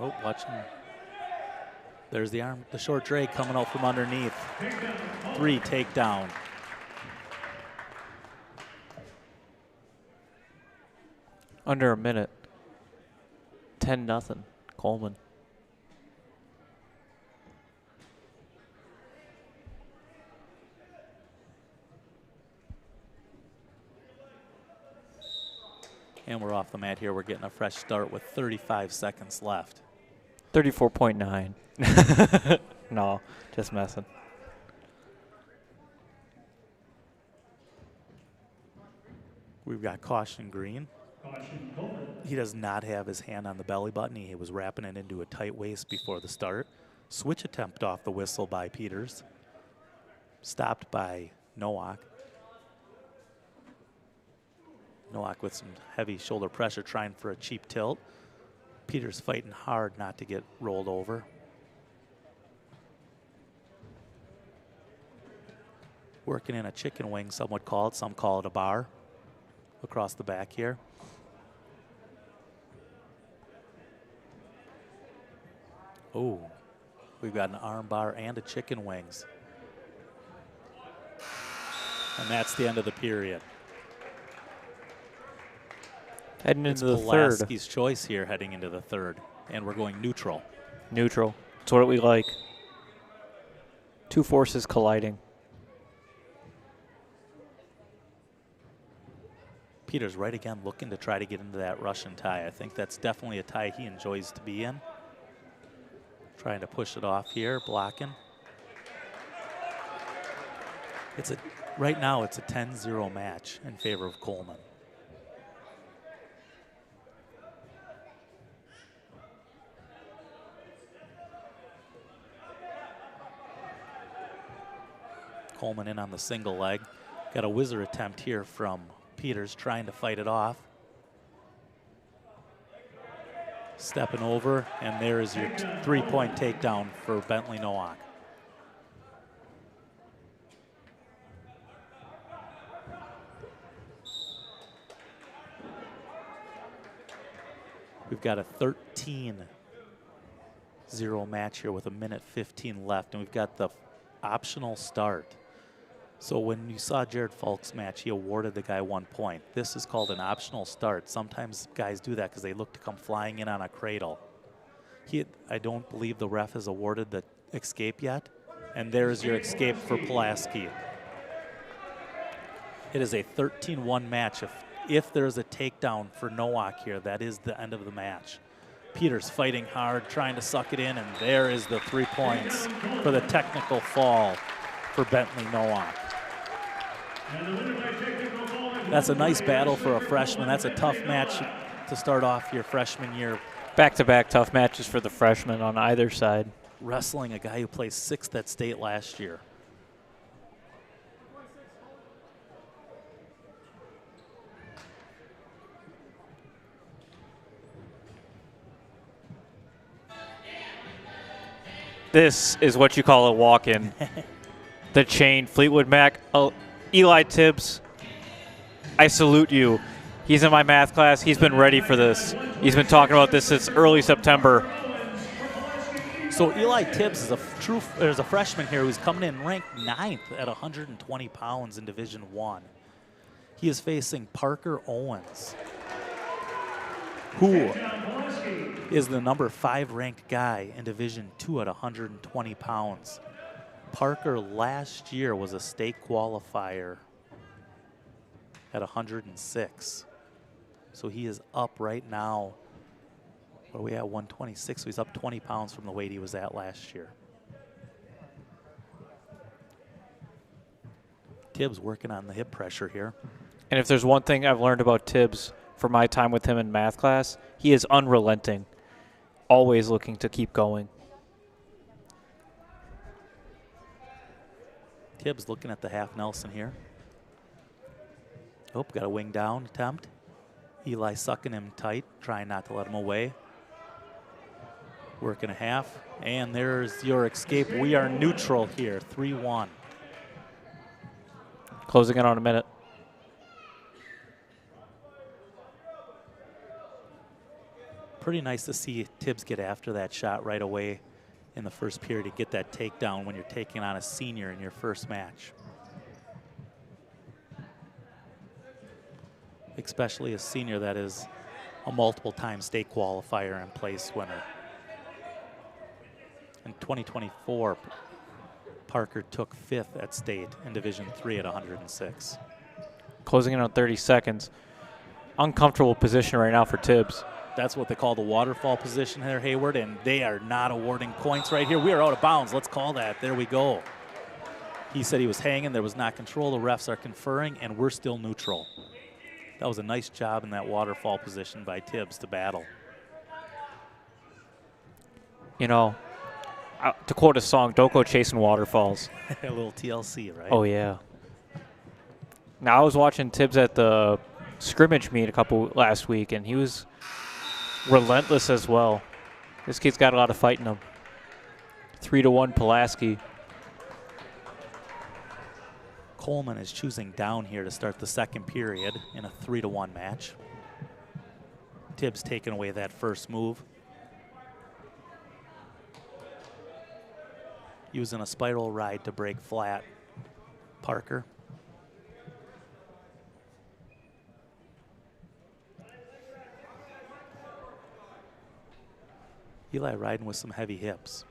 Speaker 6: Oh, watch him. There's the short drag coming out from underneath. 3 takedown.
Speaker 4: Under a minute. 10-0, Coleman.
Speaker 6: And we're off the mat here. We're getting a fresh start with 35 seconds left.
Speaker 4: 34.9. No, just messing.
Speaker 6: We've got caution green. He does not have his hand on the belly button. He was wrapping it into a tight waist before the start. Switch attempt off the whistle by Peters. Stopped by Nowak. Nowak with some heavy shoulder pressure trying for a cheap tilt. Peters fighting hard not to get rolled over. Working in a chicken wing, some would call it. Some call it a bar across the back here. Oh, we've got an arm bar and a chicken wings. And that's the end of the period.
Speaker 4: Heading
Speaker 6: It's
Speaker 4: into the third.
Speaker 6: Pulaski's choice here heading into the third. And we're going neutral.
Speaker 4: Neutral. That's what we like. Two forces colliding.
Speaker 6: Peters right again looking to try to get into that Russian tie. I think that's definitely a tie he enjoys to be in. Trying to push it off here, blocking. Right now it's a 10-0 match in favor of Coleman. Coleman in on the single leg. Got a whizzer attempt here from Peters trying to fight it off. Stepping over, and there is your 3-point takedown for Bentley Nowak. We've got a 13-0 match here with 1:15 left, and we've got the optional start. So when you saw Jared Falk's match, he awarded the guy 1 point. This is called an optional start. Sometimes guys do that because they look to come flying in on a cradle. I don't believe the ref has awarded the escape yet. And there's your escape for Pulaski. It is a 13-1 match. If there's a takedown for Nowak here, that is the end of the match. Peters fighting hard, trying to suck it in, and there is the 3 points for the technical fall for Bentley Nowak. That's a nice battle for a freshman. That's a tough match to start off your freshman year.
Speaker 4: Back-to-back tough matches for the freshmen on either side.
Speaker 6: Wrestling a guy who placed 6th at state last year.
Speaker 4: This is what you call a walk-in. The chain, Fleetwood Mac, Eli Tibbs, I salute you. He's in my math class. He's been ready for this. He's been talking about this since early September.
Speaker 6: So Eli Tibbs is there's a freshman here who's coming in ranked 9th at 120 pounds in Division I. He is facing Parker Owens. who is the number 5 ranked guy in Division II at 120 pounds. Parker last year was a state qualifier at 106. So he is up right now. Where are we at? 126. So he's up 20 pounds from the weight he was at last year. Tibbs working on the hip pressure here.
Speaker 4: And if there's one thing I've learned about Tibbs from my time with him in math class, he is unrelenting, always looking to keep going.
Speaker 6: Tibbs looking at the half Nelson here. Oh, got a wing down attempt. Eli sucking him tight, trying not to let him away. Working a half, and there's your escape. We are neutral here, 3-1.
Speaker 4: Closing in on a minute.
Speaker 6: Pretty nice to see Tibbs get after that shot right away in the first period to get that takedown when you're taking on a senior in your first match. Especially a senior that is a multiple-time state qualifier and place winner. In 2024, Parker took 5th at state in Division III at 106.
Speaker 4: Closing in on 30 seconds. Uncomfortable position right now for Tibbs.
Speaker 6: That's what they call the waterfall position there, Hayward, and they are not awarding points right here. We are out of bounds. Let's call that. There we go. He said he was hanging. There was not control. The refs are conferring, and we're still neutral. That was a nice job in that waterfall position by Tibbs to battle.
Speaker 4: You know, to quote a song, don't go chasing waterfalls.
Speaker 6: A little TLC, right?
Speaker 4: Oh, yeah. Now, I was watching Tibbs at the scrimmage meet last week, and he was relentless as well. This kid's got a lot of fight in him. 3-1 Pulaski.
Speaker 6: Coleman is choosing down here to start the second period in a 3-1 match. Tibbs taking away that first move. Using a spiral ride to break flat. Parker. Eli riding with some heavy hips.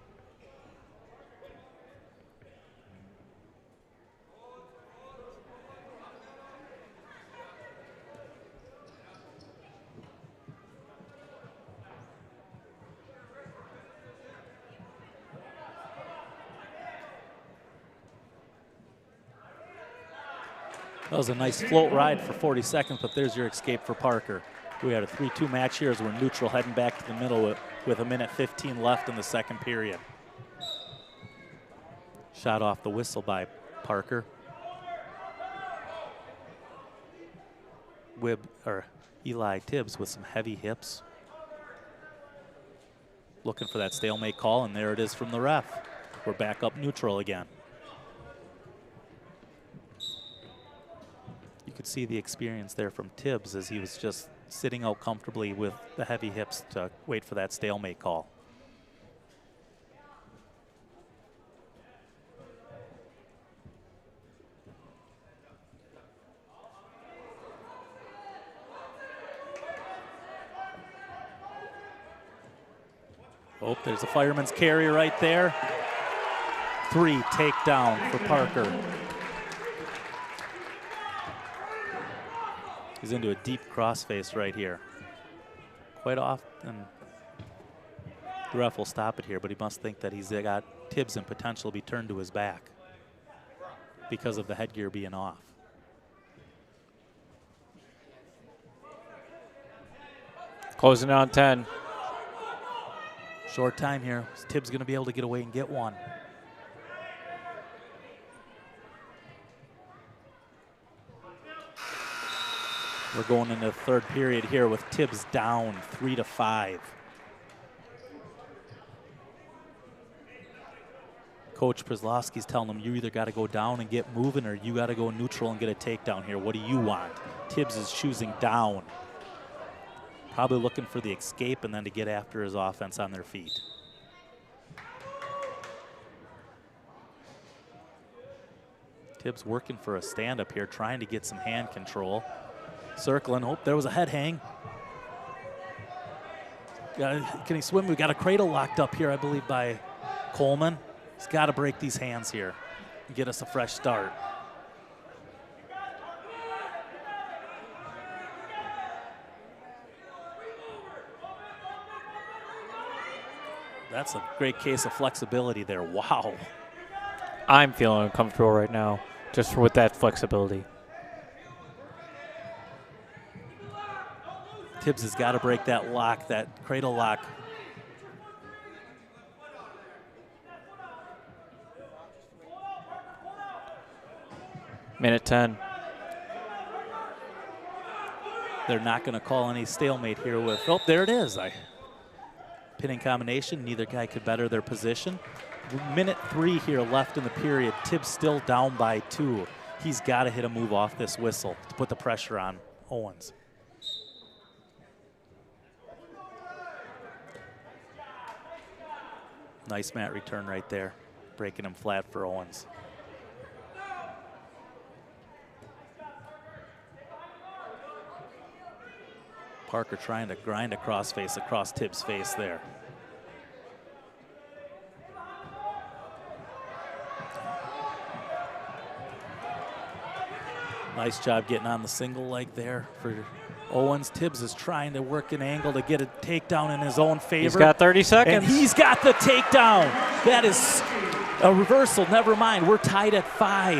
Speaker 6: That was a nice float ride for 40 seconds, but there's your escape for Parker. We had a 3-2 match here as we're neutral, heading back to the middle with a minute 15 left in the second period. Shot off the whistle by Parker. Eli Tibbs with some heavy hips. Looking for that stalemate call, and there it is from the ref. We're back up neutral again. You could see the experience there from Tibbs as he was just sitting out comfortably with the heavy hips to wait for that stalemate call. Oh, there's a fireman's carry right there. 3 takedown for Parker. He's into a deep crossface right here. Quite often, the ref will stop it here, but he must think that he's got Tibbs and potential to be turned to his back because of the headgear being off.
Speaker 4: Closing on 10.
Speaker 6: Short time here. Is Tibbs going to be able to get away and get one? We're going into the third period here with Tibbs down 3-5. Coach Pulaski's telling him you either got to go down and get moving or you got to go neutral and get a takedown here. What do you want? Tibbs is choosing down. Probably looking for the escape and then to get after his offense on their feet. Tibbs working for a stand-up here, trying to get some hand control. Circling, oh, there was a head hang. Can he swim? We got a cradle locked up here, I believe, by Coleman. He's got to break these hands here and get us a fresh start. That's a great case of flexibility there. Wow.
Speaker 4: I'm feeling uncomfortable right now just with that flexibility.
Speaker 6: Tibbs has got to break that lock, that cradle lock.
Speaker 4: Minute 10.
Speaker 6: They're not going to call any stalemate here with, oh, there it is. Pinning combination, neither guy could better their position. Minute 3 here left in the period. Tibbs still down by 2. He's got to hit a move off this whistle to put the pressure on Owens. Nice mat return right there, breaking him flat for Owens. Parker trying to grind a crossface across Tibbs' face there. Nice job getting on the single leg there for Owens. Tibbs is trying to work an angle to get a takedown in his own favor.
Speaker 4: He's got 30 seconds.
Speaker 6: And he's got the takedown. That is a reversal. Never mind. We're tied at 5.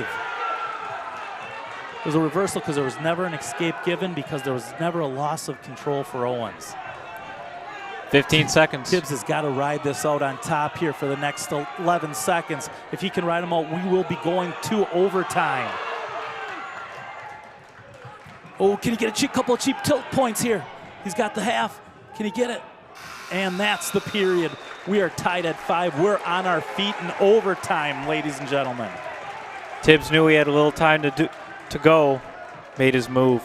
Speaker 6: It was a reversal because there was never an escape given, because there was never a loss of control for Owens.
Speaker 4: 15 seconds.
Speaker 6: Tibbs has got to ride this out on top here for the next 11 seconds. If he can ride him out, we will be going to overtime. Oh, can he get a couple of cheap tilt points here? He's got the half. Can he get it? And that's the period. We are tied at 5. We're on our feet in overtime, ladies and gentlemen.
Speaker 4: Tibbs knew he had a little time to go, made his move.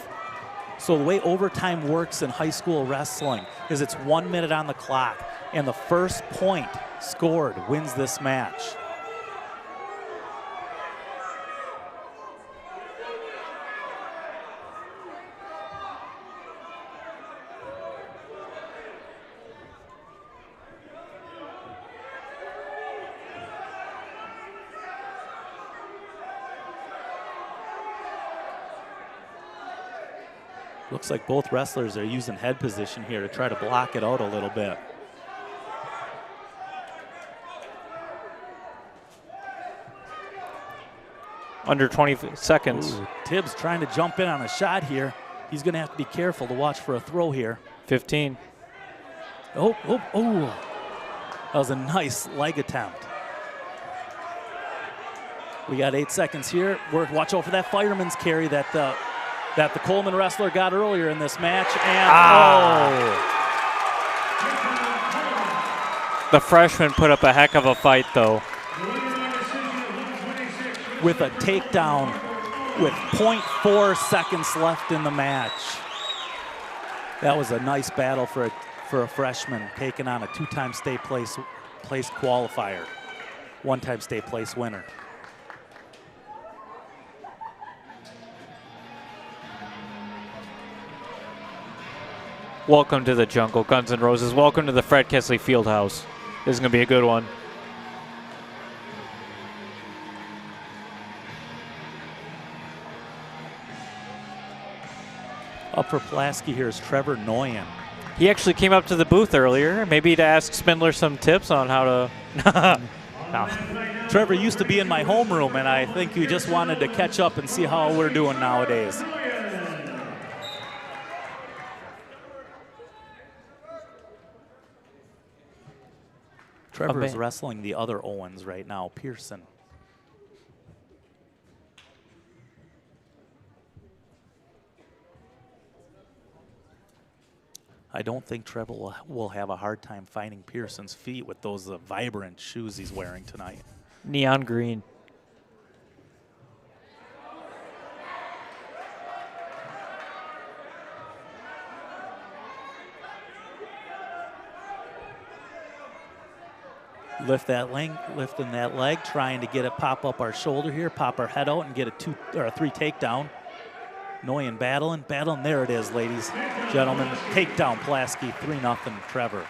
Speaker 6: So the way overtime works in high school wrestling is it's 1 minute on the clock, and the first point scored wins this match. Looks like both wrestlers are using head position here to try to block it out a little bit.
Speaker 4: Under 20 seconds.
Speaker 6: Ooh, Tibbs trying to jump in on a shot here. He's going to have to be careful to watch for a throw here.
Speaker 4: 15.
Speaker 6: Oh. That was a nice leg attempt. We got 8 seconds here. Watch out for that fireman's carry that the Coleman wrestler got earlier in this match. And
Speaker 4: The freshman put up a heck of a fight, though.
Speaker 6: With a takedown with 0.4 seconds left in the match. That was a nice battle for a freshman taking on a 2-time state place qualifier, 1-time state place winner.
Speaker 4: Welcome to the jungle, Guns N' Roses. Welcome to the Fred Kesley Fieldhouse. This is going to be a good one.
Speaker 6: Up for Pulaski here is Trevor Noyen.
Speaker 4: He actually came up to the booth earlier, maybe to ask Spindler some tips on how to...
Speaker 6: No. Trevor used to be in my homeroom, and I think he just wanted to catch up and see how we're doing nowadays. Trevor is wrestling the other Owens right now, Pearson. I don't think Trevor will have a hard time finding Pearson's feet with those vibrant shoes he's wearing tonight.
Speaker 4: Neon green.
Speaker 6: Lifting that leg, trying to get it pop up our shoulder here, pop our head out and get a 2 or a 3 takedown. Noyen battling. There it is, ladies, gentlemen. Takedown, Pulaski, 3-0, Trevor.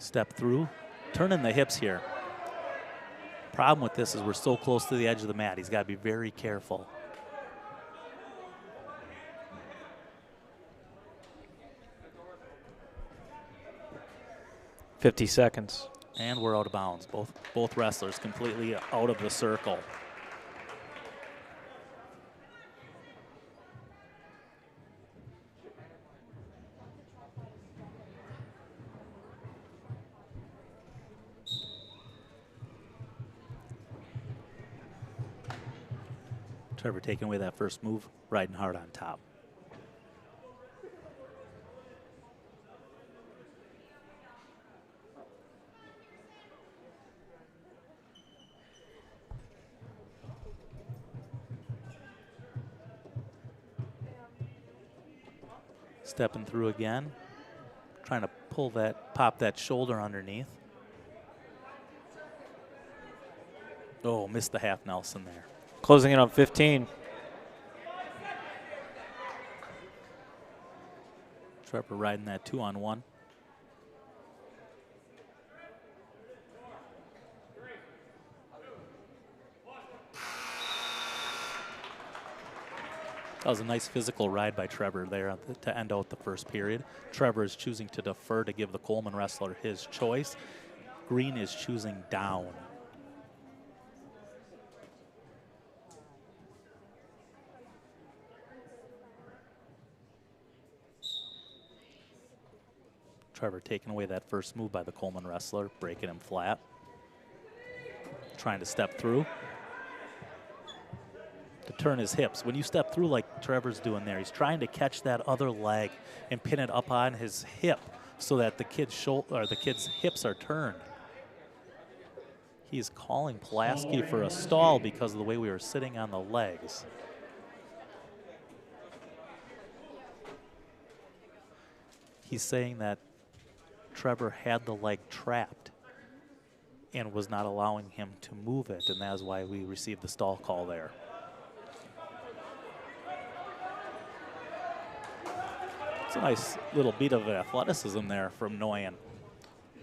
Speaker 6: Step through, turning the hips here. Problem with this is we're so close to the edge of the mat. He's got to be very careful.
Speaker 4: .50 seconds.
Speaker 6: And we're out of bounds. Both wrestlers completely out of the circle. Trevor taking away that first move, riding hard on top. Stepping through again, trying to pop that shoulder underneath. Oh, missed the half Nelson there.
Speaker 4: Closing in on 15.
Speaker 6: Trevor riding that 2-on-1. That was a nice physical ride by Trevor there to end out the first period. Trevor is choosing to defer to give the Coleman wrestler his choice. Green is choosing down. Trevor taking away that first move by the Coleman wrestler, breaking him flat. Trying to step through. To turn his hips. When you step through like Trevor's doing there, he's trying to catch that other leg and pin it up on his hip so that the kid's hips are turned. He's calling Pulaski for a stall because of the way we were sitting on the legs. He's saying that Trevor had the leg trapped and was not allowing him to move it, and that's why we received the stall call there. It's a nice little beat of athleticism there from Nguyen.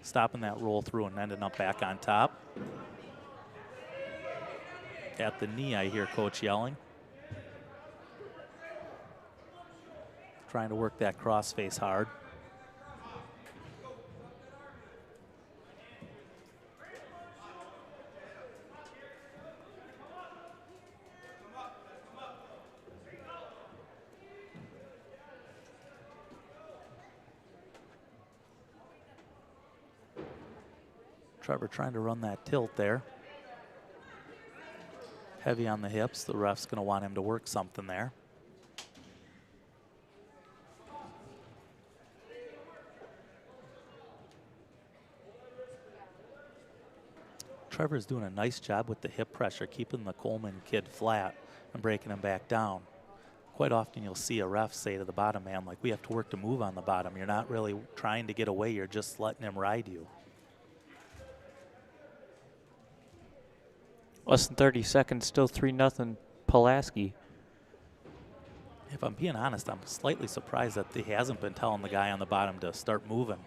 Speaker 6: Stopping that roll through and ending up back on top. At the knee, I hear coach yelling. Trying to work that crossface hard. Trevor trying to run that tilt there. Heavy on the hips. The ref's going to want him to work something there. Trevor's doing a nice job with the hip pressure, keeping the Coleman kid flat and breaking him back down. Quite often you'll see a ref say to the bottom man, like, we have to work to move on the bottom. You're not really trying to get away. You're just letting him ride you.
Speaker 4: Less than 30 seconds, still 3-0 Pulaski.
Speaker 6: If I'm being honest, I'm slightly surprised that he hasn't been telling the guy on the bottom to start moving.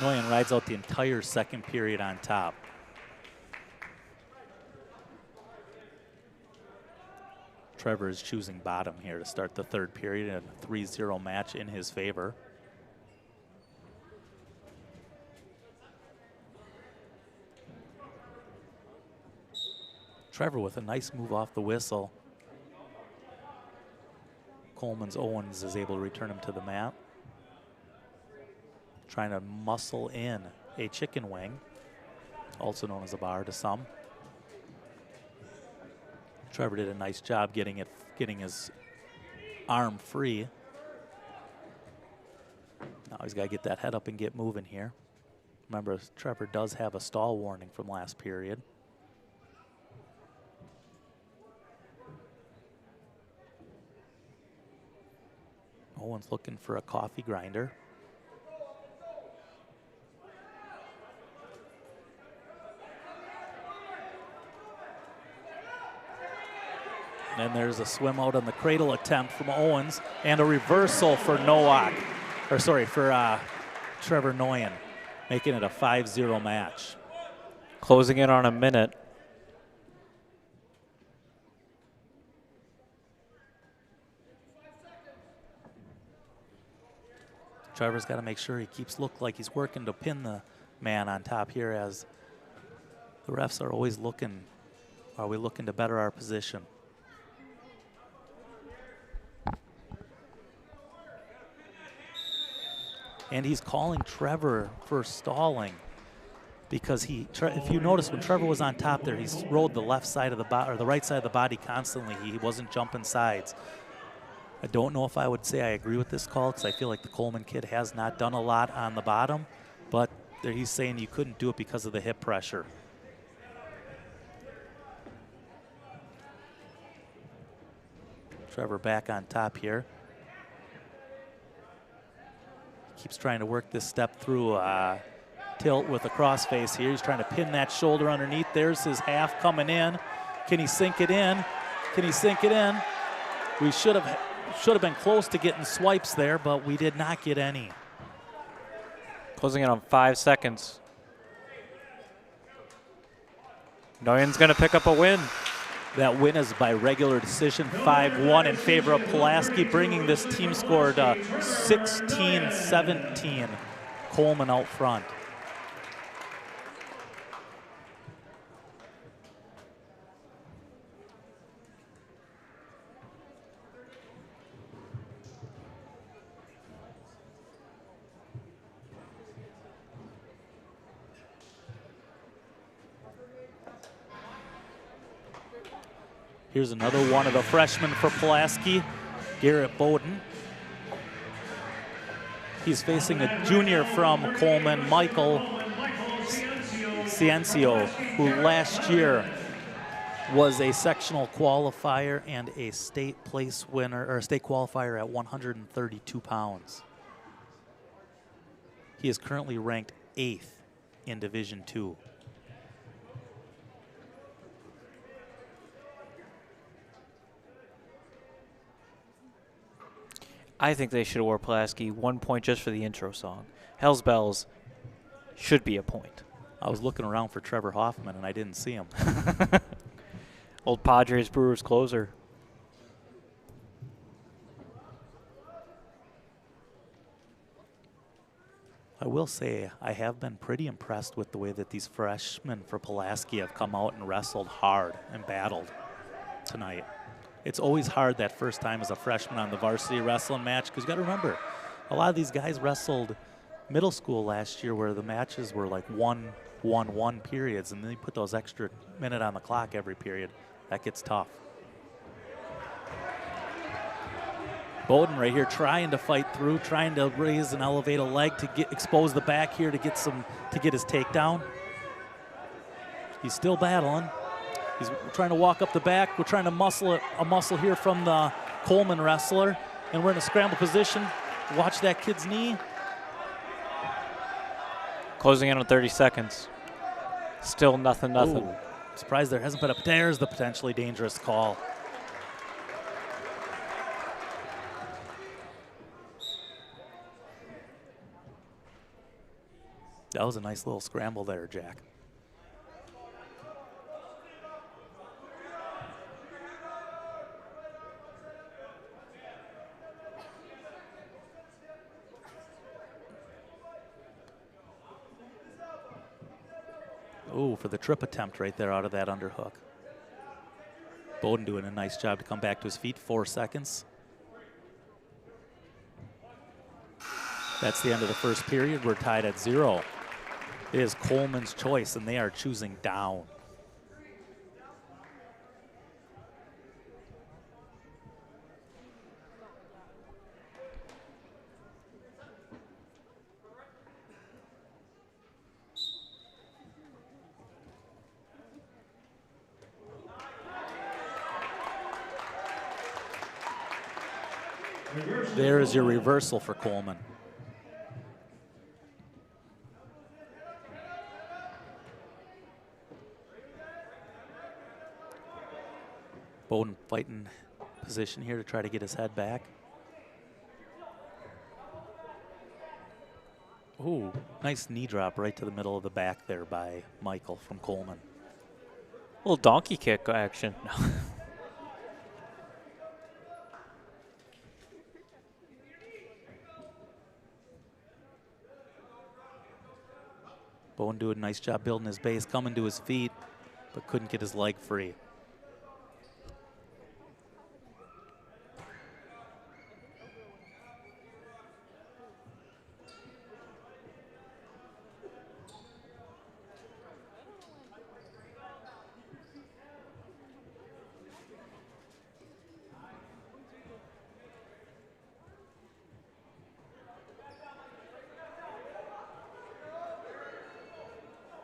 Speaker 6: Nguyen rides out the entire second period on top. Trevor is choosing bottom here to start the third period in a 3-0 match in his favor. Trevor with a nice move off the whistle. Coleman's Owens is able to return him to the mat. Trying to muscle in a chicken wing, also known as a bar to some. Trevor did a nice job getting his arm free. Now he's got to get that head up and get moving here. Remember, Trevor does have a stall warning from last period. Owens looking for a coffee grinder. And there's a swim out on the cradle attempt from Owens and a reversal for Nowak, or sorry, for Trevor Noyen, making it a 5-0 match.
Speaker 4: Closing in on a minute.
Speaker 6: Trevor's got to make sure he keeps look like he's working to pin the man on top here, as the refs are always looking, are we looking to better our position? And he's calling Trevor for stalling because if you notice when Trevor was on top there, he's rode the left side of the body or the right side of the body constantly. He wasn't jumping sides. I don't know if I would say I agree with this call because I feel like the Coleman kid has not done a lot on the bottom, but he's saying you couldn't do it because of the hip pressure. Trevor back on top here. Keeps trying to work this step through tilt with a crossface here. He's trying to pin that shoulder underneath. There's his half coming in. Can he sink it in? Can he sink it in? We should have been close to getting swipes there, but we did not get any.
Speaker 4: Closing in on 5 seconds. Noyen's going to pick up a win.
Speaker 6: That win is by regular decision, 5-1 in favor of Pulaski, bringing this team score to 16-17. Coleman out front. Here's another one of the freshmen for Pulaski, Garrett Bowden. He's facing a junior from Coleman, Michael Ciencio, who last year was a sectional qualifier and a state place winner, or a state qualifier at 132 pounds. He is currently ranked 8th in Division II.
Speaker 4: I think they should award Pulaski 1 point just for the intro song. Hell's Bells should be a point.
Speaker 6: I was looking around for Trevor Hoffman and I didn't see him.
Speaker 4: Old Padres Brewers closer.
Speaker 6: I will say I have been pretty impressed with the way that these freshmen for Pulaski have come out and wrestled hard and battled tonight. It's always hard that first time as a freshman on the varsity wrestling match, because you got to remember, a lot of these guys wrestled middle school last year where the matches were like 1-1-1 periods, and then you put those extra minute on the clock every period. That gets tough. Bowden right here trying to fight through, trying to raise and elevate a leg to expose the back here to get his takedown. He's still battling. He's trying to walk up the back. We're trying to muscle a muscle here from the Coleman wrestler, and we're in a scramble position. Watch that kid's knee.
Speaker 4: Closing in on 30 seconds. Still nothing.
Speaker 6: Ooh, surprised there hasn't been a. There's the potentially dangerous call. That was a nice little scramble there, Jack. Ooh, for the trip attempt right there out of that underhook. Bowden doing a nice job to come back to his feet. 4 seconds. That's the end of the first period. We're tied at 0. It is Coleman's choice, and they are choosing down. There is your reversal for Coleman. Bowden fighting position here to try to get his head back. Ooh, nice knee drop right to the middle of the back there by Michael from Coleman.
Speaker 4: Little donkey kick action.
Speaker 6: Bowden doing a nice job building his base, coming to his feet, but couldn't get his leg free.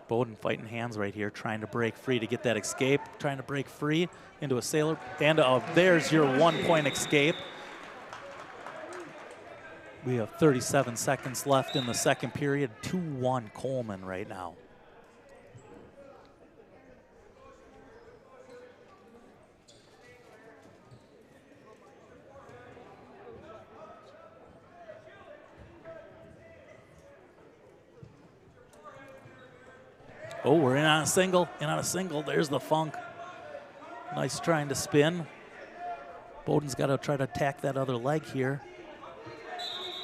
Speaker 6: Bowden fighting hands right here, trying to break free to get that escape, trying to break free into a sailor. And there's your 1-point escape. We have 37 seconds left in the second period. 2-1 Coleman right now. Oh, we're in on a single, There's the funk. Nice trying to spin. Bowden's got to try to attack that other leg here.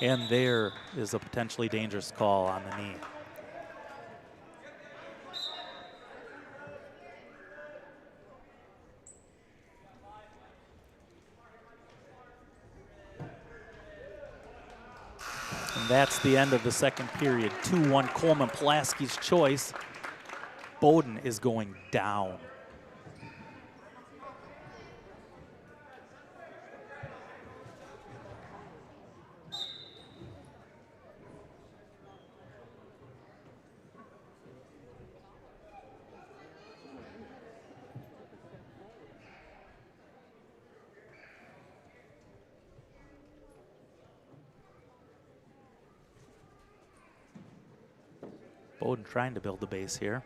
Speaker 6: And there is a potentially dangerous call on the knee. And that's the end of the second period. 2-1 Coleman, Pulaski's choice. Bowden is going down. Bowden trying to build the base here.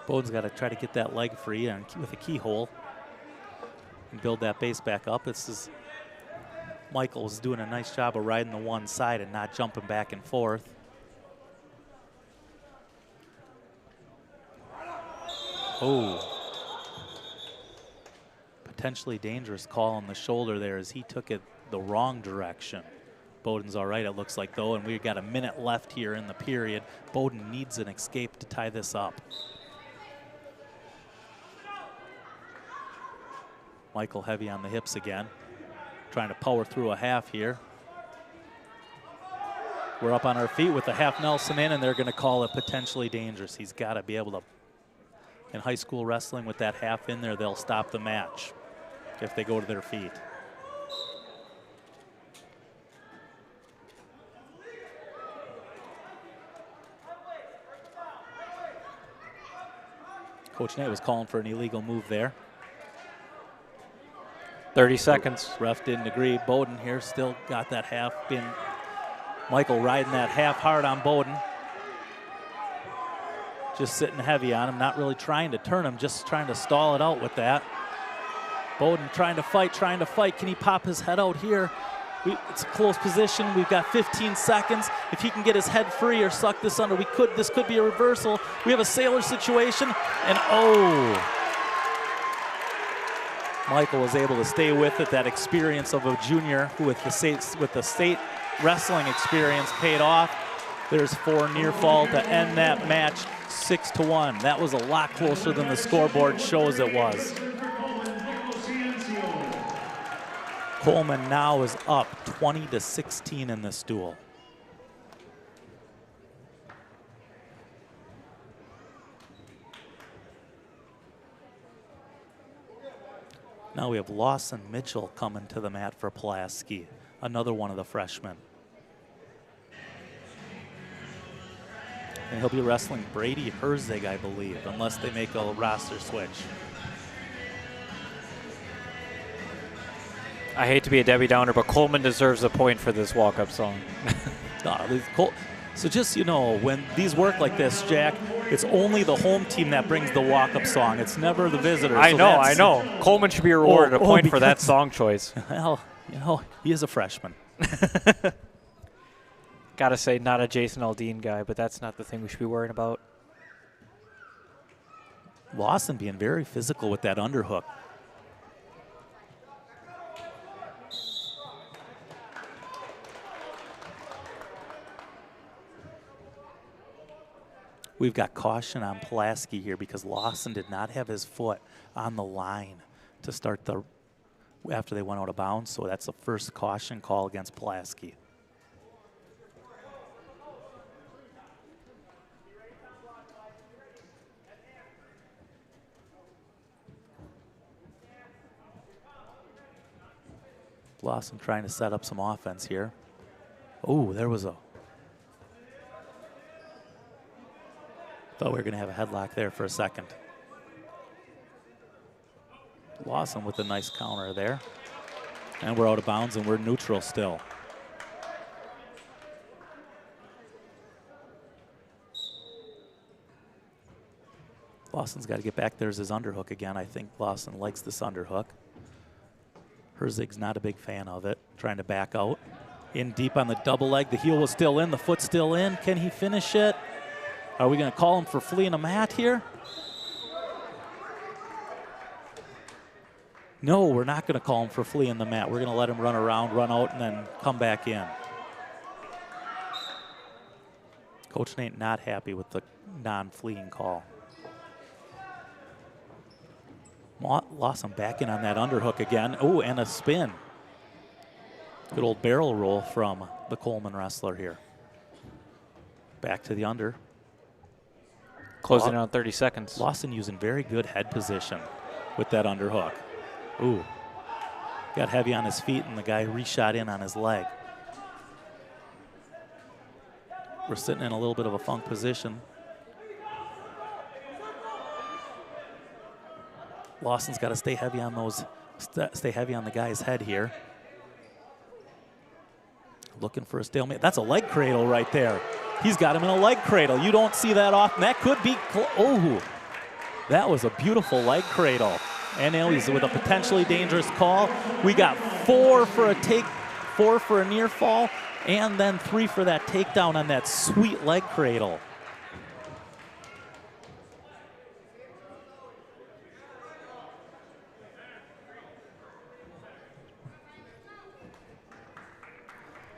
Speaker 6: Bowden's got to try to get that leg free and with a keyhole and build that base back up. Michael's doing a nice job of riding the one side and not jumping back and forth. Oh. Potentially dangerous call on the shoulder there as he took it the wrong direction. Bowden's all right, it looks like, though, and we've got a minute left here in the period. Bowden needs an escape to tie this up. Michael heavy on the hips again, trying to power through a half here. We're up on our feet with the half Nelson in, and they're going to call it potentially dangerous. He's got to be able to, in high school wrestling, with that half in there, they'll stop the match if they go to their feet. Coach Nate was calling for an illegal move there.
Speaker 4: 30 seconds.
Speaker 6: Ref didn't agree. Bowden here still got that half pin. Michael riding that half hard on Bowden. Just sitting heavy on him, not really trying to turn him, just trying to stall it out with that. Bowden trying to fight. Can he pop his head out here? It's a close position. We've got 15 seconds. If he can get his head free or suck this under, this could be a reversal. We have a sailor situation, and oh! Michael was able to stay with it. That experience of a junior who with the state wrestling experience paid off. There's 4 near fall to end that match 6-1. That was a lot closer than the scoreboard shows it was. Coleman now is up 20-16 in this duel. Now we have Lawson Mitchell coming to the mat for Pulaski, another one of the freshmen. And he'll be wrestling Brady Herzig, I believe, unless they make a roster switch.
Speaker 4: I hate to be a Debbie Downer, but Coleman deserves a point for this walk-up song.
Speaker 6: So just, you know, when these work like this, Jack, it's only the home team that brings the walk-up song. It's never the visitors.
Speaker 4: I know. Coleman should be awarded a point for that song choice.
Speaker 6: Well, you know, he is a freshman.
Speaker 4: Gotta say, not a Jason Aldean guy, but that's not the thing we should be worrying about.
Speaker 6: Lawson being very physical with that underhook. We've got caution on Pulaski here because Lawson did not have his foot on the line to start after they went out of bounds, so that's the first caution call against Pulaski. Lawson trying to set up some offense here. Oh, there was a... Thought we were going to have a headlock there for a second. Lawson with a nice counter there. And we're out of bounds and we're neutral still. Lawson's got to get back. There's his underhook again. I think Lawson likes this underhook. Herzig's not a big fan of it. Trying to back out. In deep on the double leg. The heel was still in. The foot's still in. Can he finish it? Are we going to call him for fleeing a mat here? No, we're not going to call him for fleeing the mat. We're going to let him run around, run out, and then come back in. Coach Nate not happy with the non-fleeing call. Lawson back in on that underhook again. Oh, and a spin. Good old barrel roll from the Coleman wrestler here. Back to the under.
Speaker 4: Closing on 30 seconds.
Speaker 6: Lawson using very good head position with that underhook. Ooh. Got heavy on his feet and the guy reshot in on his leg. We're sitting in a little bit of a funk position. Lawson's got to stay heavy on those, stay heavy on the guy's head here. Looking for a stalemate. That's a leg cradle right there. He's got him in a leg cradle. You don't see that often. That could be, oh, that was a beautiful leg cradle. And now he's with a potentially dangerous call. We got 4 for a near fall, and then 3 for that takedown on that sweet leg cradle.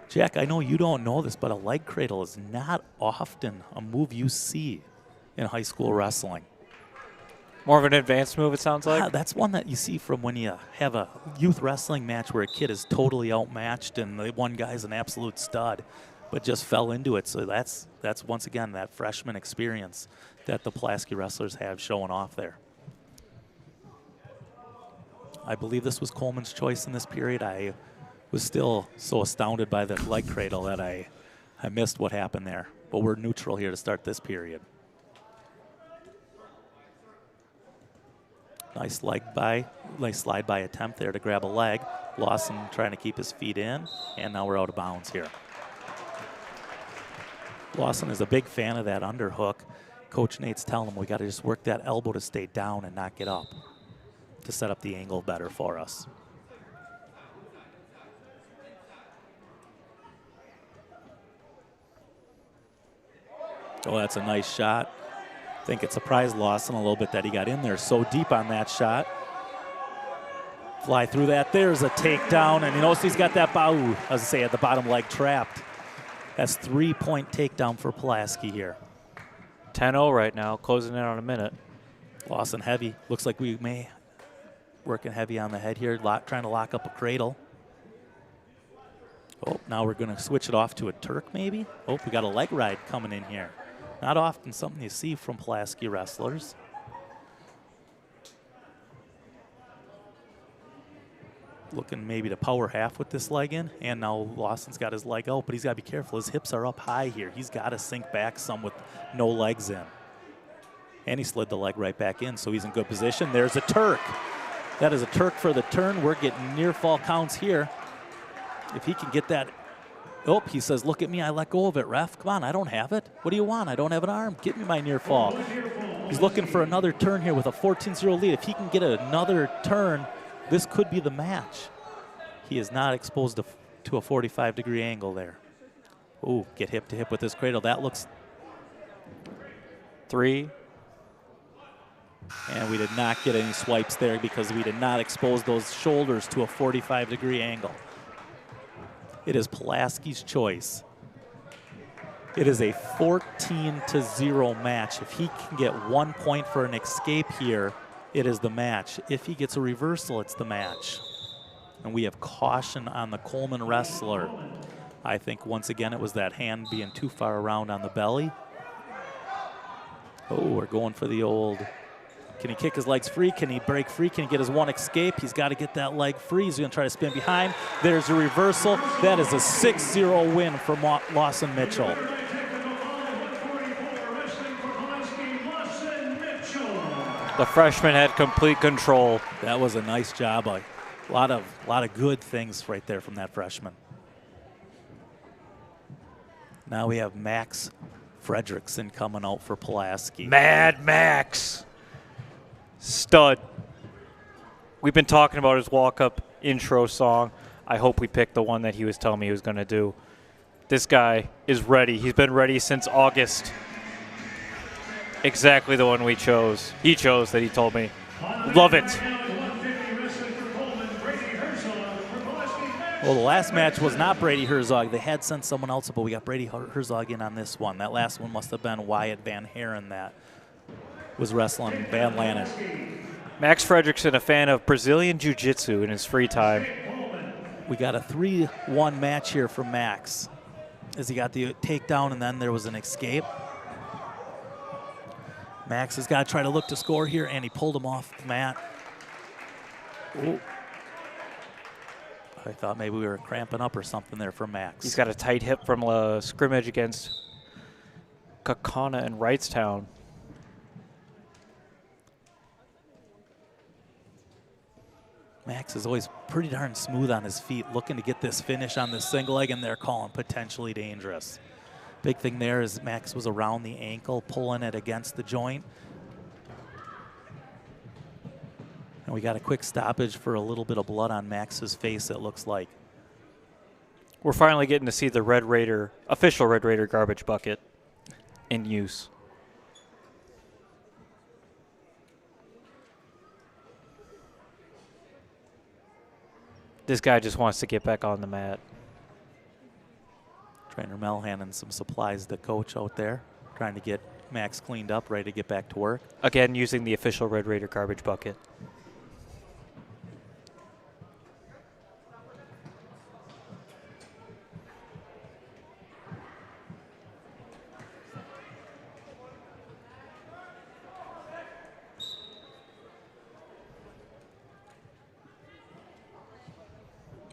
Speaker 6: Jack, I know you don't know this, but a leg cradle is not often a move you see in high school wrestling.
Speaker 4: More of an advanced move, it sounds like?
Speaker 6: That's one that you see from when you have a youth wrestling match where a kid is totally outmatched and the one guy's an absolute stud, but just fell into it. So that's once again that freshman experience that the Pulaski wrestlers have showing off there. I believe this was Coleman's choice in this period. I was still so astounded by the leg cradle that I missed what happened there. But we're neutral here to start this period. Nice slide by attempt there to grab a leg. Lawson trying to keep his feet in, and now we're out of bounds here. Lawson is a big fan of that underhook. Coach Nate's telling him we got to just work that elbow to stay down and not get up to set up the angle better for us. Oh, that's a nice shot. I think it surprised Lawson a little bit that he got in there so deep on that shot. Fly through that. There's a takedown, and you notice he's got that, as I say, at the bottom leg trapped. That's 3-point takedown for Pulaski here.
Speaker 4: 10-0 right now, closing in on a minute.
Speaker 6: Lawson heavy. Looks like we may working heavy on the head here, trying to lock up a cradle. Oh, now we're going to switch it off to a Turk maybe. Oh, we got a leg ride coming in here. Not often something you see from Pulaski wrestlers. Looking maybe to power half with this leg in, and now Lawson's got his leg out, but he's got to be careful. His hips are up high here. He's got to sink back some with no legs in. And he slid the leg right back in, so he's in good position. There's a Turk. That is a Turk for the turn. We're getting near fall counts here. If he can get that. Oh, he says, look at me, I let go of it, ref. Come on, I don't have it. What do you want? I don't have an arm. Give me my near fall. He's looking for another turn here with a 14-0 lead. If he can get another turn, this could be the match. He is not exposed to a 45-degree angle there. Ooh, get hip to hip with this cradle. That looks
Speaker 4: 3.
Speaker 6: And we did not get any swipes there because we did not expose those shoulders to a 45-degree angle. It is Pulaski's choice. It is a 14-0 match. If he can get 1 point for an escape here, it is the match. If he gets a reversal, it's the match. And we have caution on the Coleman wrestler. I think once again it was that hand being too far around on the belly. Oh, we're going for the old. Can he kick his legs free? Can he break free? Can he get his one escape? He's got to get that leg free. He's going to try to spin behind. There's a reversal. That is a 6-0 win for Lawson Mitchell.
Speaker 4: The freshman had complete control.
Speaker 6: That was a nice job. A lot of good things right there from that freshman. Now we have Max Fredrickson coming out for Pulaski.
Speaker 4: Mad Max. Stud. We've been talking about his walk-up intro song. I hope we picked the one that he was telling me he was going to do. This guy is ready. He's been ready since August. Exactly the one we chose. He chose that he told me. Love it.
Speaker 6: Well, the last match was not Brady Herzog. They had sent someone else, but we got Brady Herzog in on this one. That last one must have been Wyatt Van Haren that was wrestling Van Lannen.
Speaker 4: Max Fredrickson, a fan of Brazilian Jiu-Jitsu in his free time.
Speaker 6: We got a 3-1 match here from Max as he got the takedown and then there was an escape. Max has got to try to look to score here, and he pulled him off the mat. Ooh. I thought maybe we were cramping up or something there for Max.
Speaker 4: He's got a tight hip from a scrimmage against Kakana and Wrightstown.
Speaker 6: Max is always pretty darn smooth on his feet, looking to get this finish on this single leg, and they're calling potentially dangerous. Big thing there is Max was around the ankle, pulling it against the joint. And we got a quick stoppage for a little bit of blood on Max's face, it looks like.
Speaker 4: We're finally getting to see the Red Raider, official Red Raider garbage bucket in use. This guy just wants to get back on the mat.
Speaker 6: Trainer Mel handing some supplies to coach out there, trying to get Max cleaned up, ready to get back to work.
Speaker 4: Again, using the official Red Raider garbage bucket.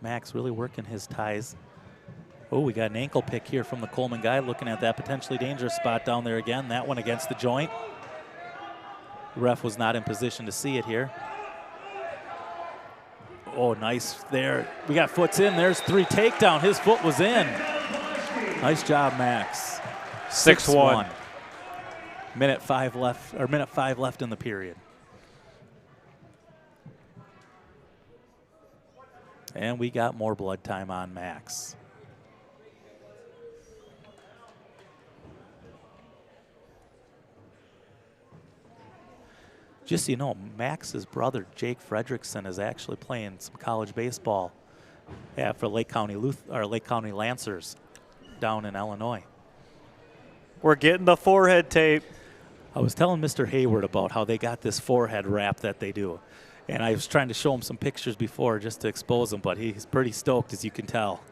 Speaker 6: Max really working his ties. Oh, we got an ankle pick here from the Coleman guy, looking at that potentially dangerous spot down there again. That one against the joint. The ref was not in position to see it here. Oh, nice there. We got foots in. There's 3 takedown. His foot was in. Nice job, Max.
Speaker 4: 6-1.
Speaker 6: Minute 5 left in the period. And we got more blood time on Max. Just so you know, Max's brother, Jake Fredrickson, is actually playing some college baseball for Lake County Lancers down in Illinois.
Speaker 4: We're getting the forehead tape.
Speaker 6: I was telling Mr. Hayward about how they got this forehead wrap that they do. And I was trying to show him some pictures before just to expose him, but he's pretty stoked, as you can tell.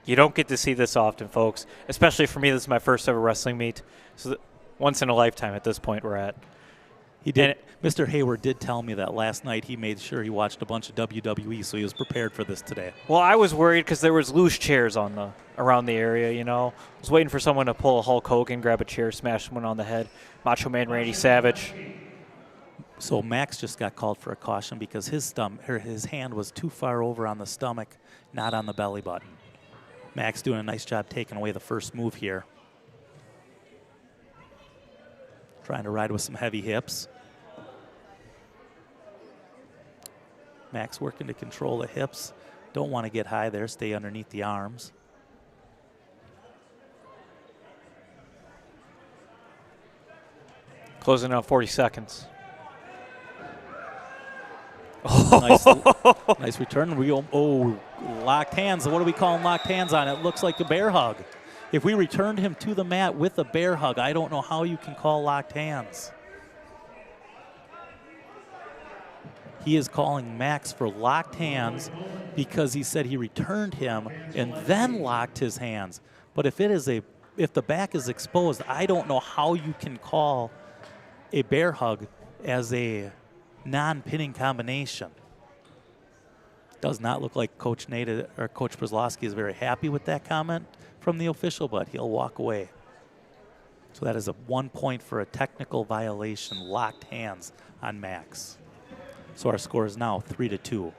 Speaker 4: You don't get to see this often, folks. Especially for me, this is my first ever wrestling meet. So once in a lifetime at this point we're at.
Speaker 6: He did. Mr. Hayward did tell me that last night he made sure he watched a bunch of WWE, so he was prepared for this today.
Speaker 4: Well, I was worried because there was loose chairs around the area, you know. I was waiting for someone to pull a Hulk Hogan, grab a chair, smash someone on the head. Macho Man Randy Savage.
Speaker 6: So Max just got called for a caution because his hand was too far over on the stomach, not on the belly button. Max doing a nice job taking away the first move here. Trying to ride with some heavy hips. Max working to control the hips. Don't want to get high there, stay underneath the arms.
Speaker 4: Closing out 40 seconds.
Speaker 6: Nice return. Locked hands. What are we calling locked hands on? It looks like a bear hug. If we returned him to the mat with a bear hug, I don't know how you can call locked hands. He is calling Max for locked hands because he said he returned him and then locked his hands. But if the back is exposed, I don't know how you can call a bear hug as a non-pinning combination. Does not look like Coach Nate or Coach Pulaski is very happy with that comment from the official, but he'll walk away. So that is a 1 point for a technical violation, locked hands on Max. So our score is now 3-2.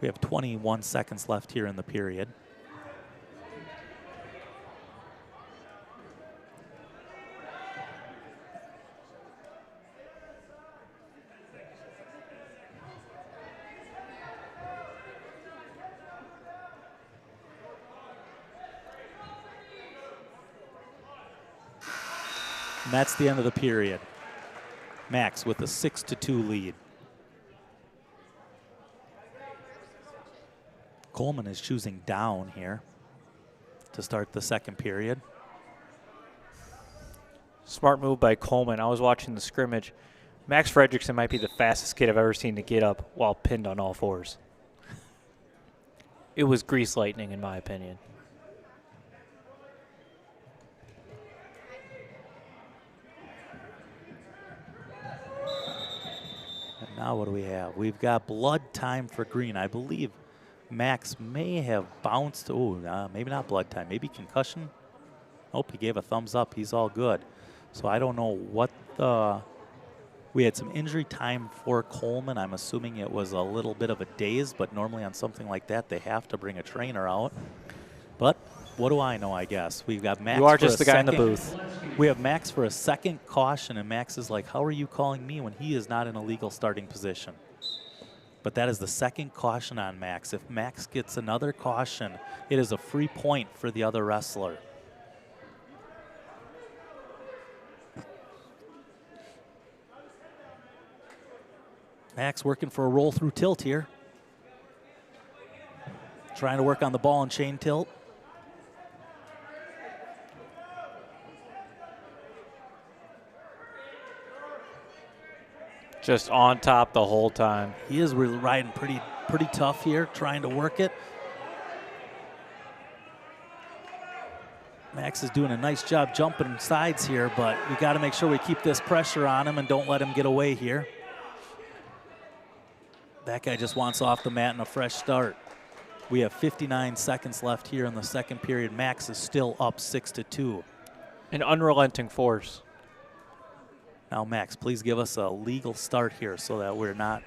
Speaker 6: We have 21 seconds left here in the period. And that's the end of the period. Max with a 6-2 lead. Coleman is choosing down here to start the second period.
Speaker 4: Smart move by Coleman. I was watching the scrimmage. Max Fredrickson might be the fastest kid I've ever seen to get up while pinned on all fours. It was grease lightning, in my opinion.
Speaker 6: And now what do we have? We've got blood time for green. I believe Max may have bounced. Maybe not blood time. Maybe concussion. Nope, he gave a thumbs up. He's all good. So I don't know what we had some injury time for Coleman. I'm assuming it was a little bit of a daze, but normally on something like that, they have to bring a trainer out. But what do I know, I guess? We've got Max.
Speaker 4: You are just the guy in the booth.
Speaker 6: We have Max for a second caution, and Max is like, how are you calling me when he is not in a legal starting position? But that is the second caution on Max. If Max gets another caution, it is a free point for the other wrestler. Max working for a roll through tilt here. Trying to work on the ball and chain tilt.
Speaker 4: Just on top the whole time.
Speaker 6: He is really riding pretty tough here, trying to work it. Max is doing a nice job jumping sides here, but we got to make sure we keep this pressure on him and don't let him get away here. That guy just wants off the mat and a fresh start. We have 59 seconds left here in the second period. Max is still up 6-2.
Speaker 4: An unrelenting force.
Speaker 6: Now, Max, please give us a legal start here so that we're not.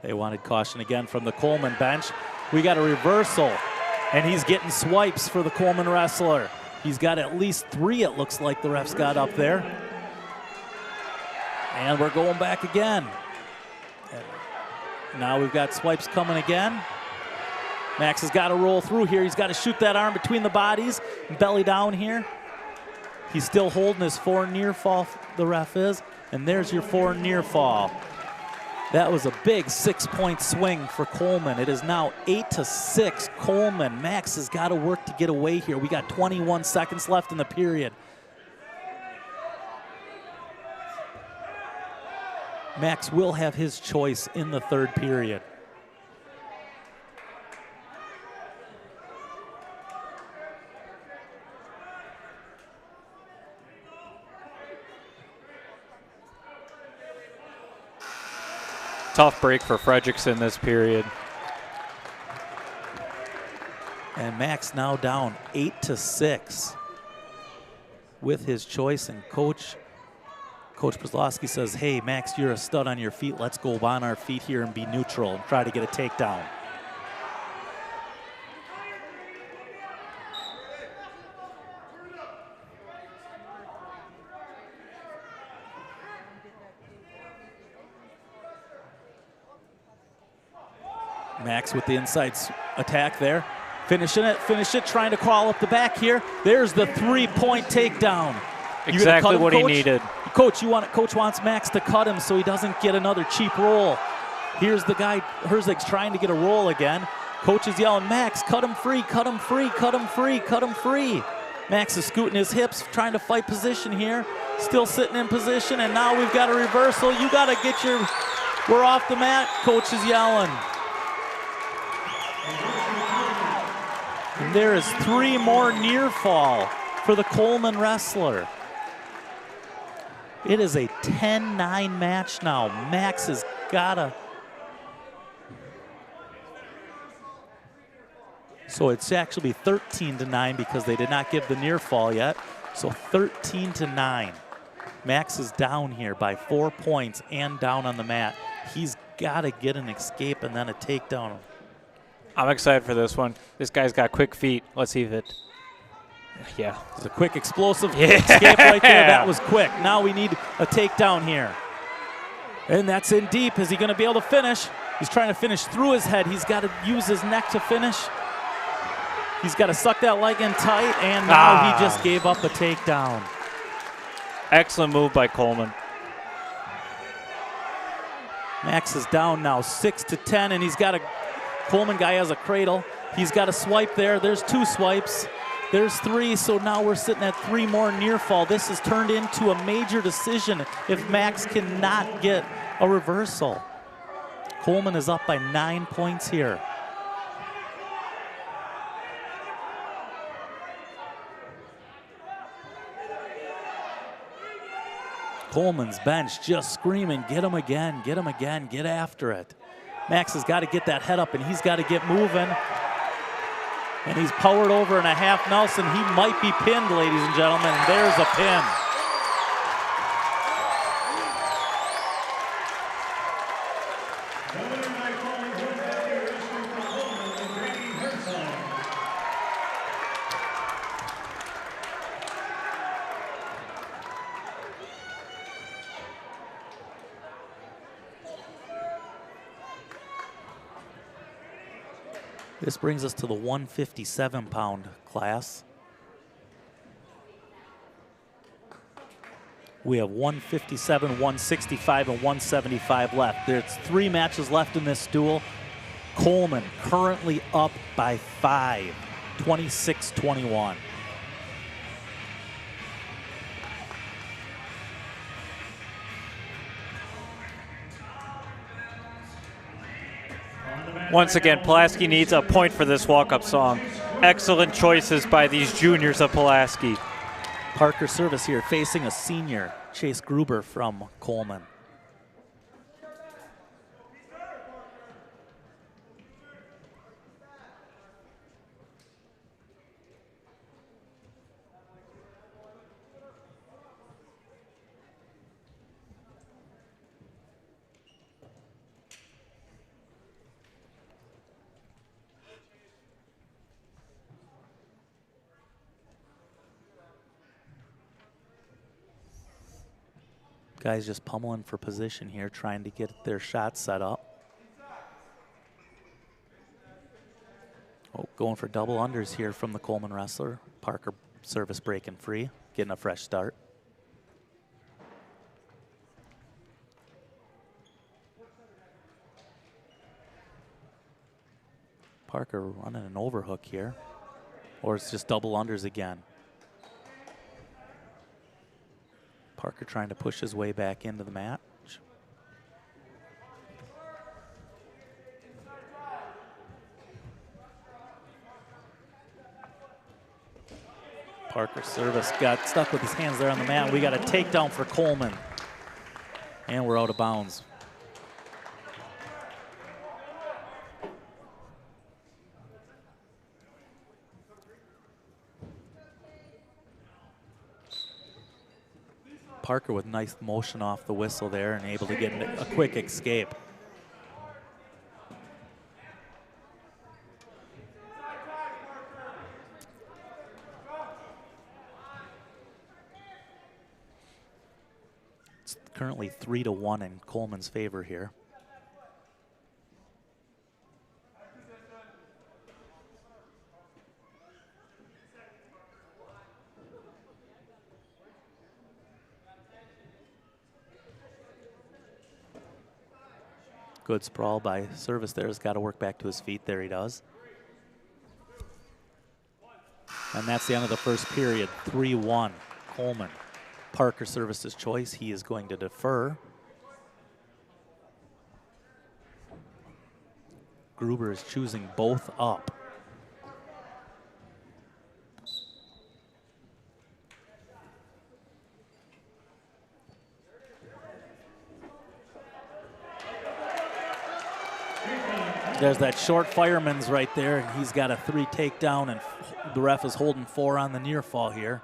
Speaker 6: They wanted caution again from the Coleman bench. We got a reversal, and he's getting swipes for the Coleman wrestler. He's got at least 3, it looks like the refs got up there. And we're going back again. And now we've got swipes coming again. Max has got to roll through here. He's got to shoot that arm between the bodies, belly down here. He's still holding his 4 near fall, the ref is. And there's your 4 near fall. That was a big 6-point swing for Coleman. It is now 8-6 Coleman. Max has got to work to get away here. We got 21 seconds left in the period. Max will have his choice in the third period.
Speaker 4: Tough break for Fredrickson this period.
Speaker 6: And Max now down 8-6 with his choice. And Coach Pulaski says, hey, Max, you're a stud on your feet. Let's go on our feet here and be neutral and try to get a takedown. Max with the inside attack there. Finishing it, trying to crawl up the back here. There's the three-point takedown.
Speaker 4: Exactly what he needed.
Speaker 6: Coach wants Max to cut him so he doesn't get another cheap roll. Here's the guy, Herzig's trying to get a roll again. Coach is yelling, Max, cut him free, cut him free, cut him free, cut him free. Max is scooting his hips, trying to fight position here. Still sitting in position, and now we've got a reversal. You got to get your, we're off the mat. Coach is yelling. And there is 3 more near fall for the Coleman wrestler. It is a 10-9 match now. Max has gotta. So it's actually 13-9 because they did not give the near fall yet. So 13-9. Max is down here by 4 points and down on the mat. He's gotta get an escape and then a takedown.
Speaker 4: I'm excited for this one. This guy's got quick feet. Let's see if it, yeah.
Speaker 6: It's a quick explosive escape right there. That was quick. Now we need a takedown here. And that's in deep. Is he gonna be able to finish? He's trying to finish through his head. He's gotta use his neck to finish. He's gotta suck that leg in tight, and now he just gave up a takedown.
Speaker 4: Excellent move by Coleman.
Speaker 6: Max is down now 6-10, and he's got a, Coleman guy has a cradle. He's got a swipe there. There's 2 swipes. There's 3, so now we're sitting at 3 more near fall. This has turned into a major decision if Max cannot get a reversal. Coleman is up by 9 points here. Coleman's bench just screaming, get him again, get him again, get after it. Max has got to get that head up, and he's got to get moving. And he's powered over in a half Nelson. He might be pinned, ladies and gentlemen. There's a pin. This brings us to the 157-pound class. We have 157, 165, and 175 left. There's 3 matches left in this duel. Coleman currently up by 5, 26-21.
Speaker 4: Once again, Pulaski needs a point for this walk-up song. Excellent choices by these juniors of Pulaski.
Speaker 6: Parker service here facing a senior, Chase Gruber from Coleman. Guys just pummeling for position here, trying to get their shot set up. Oh, going for double unders here from the Coleman wrestler. Parker service breaking free, getting a fresh start. Parker running an overhook here, or it's just double unders again. Parker trying to push his way back into the match. Parker's service got stuck with his hands there on the mat. We got a takedown for Coleman. And we're out of bounds. Parker with nice motion off the whistle there and able to get a quick escape. It's currently 3-1 in Coleman's favor here. Good sprawl by service there. Has got to work back to his feet. There he does. And that's the end of the first period. 3-1, Coleman. Parker services choice. He is going to defer. Gruber is choosing both up. There's that short fireman's right there, and he's got a 3 takedown, and the ref is holding 4 on the near fall here.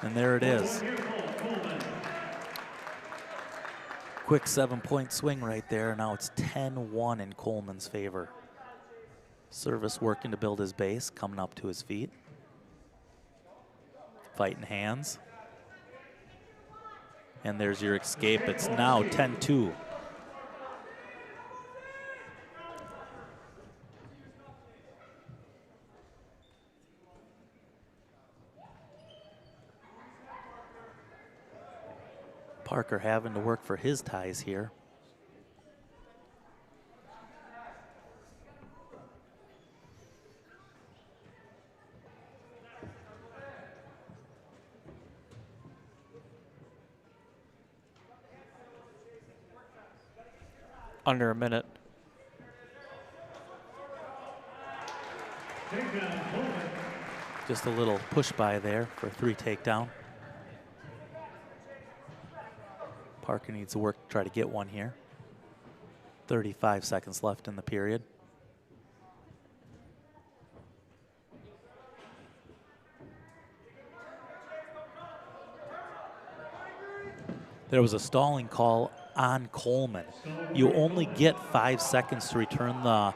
Speaker 6: And there it is. Quick 7-point swing right there. Now it's 10-1 in Coleman's favor. Service working to build his base, coming up to his feet. Fighting hands. And there's your escape. It's now 10-2. Parker having to work for his ties here.
Speaker 4: Under a minute.
Speaker 6: Just a little push by there for a 3 takedown. Parker needs to work to try to get one here. 35 seconds left in the period. There was a stalling call on Coleman. You only get 5 seconds to return the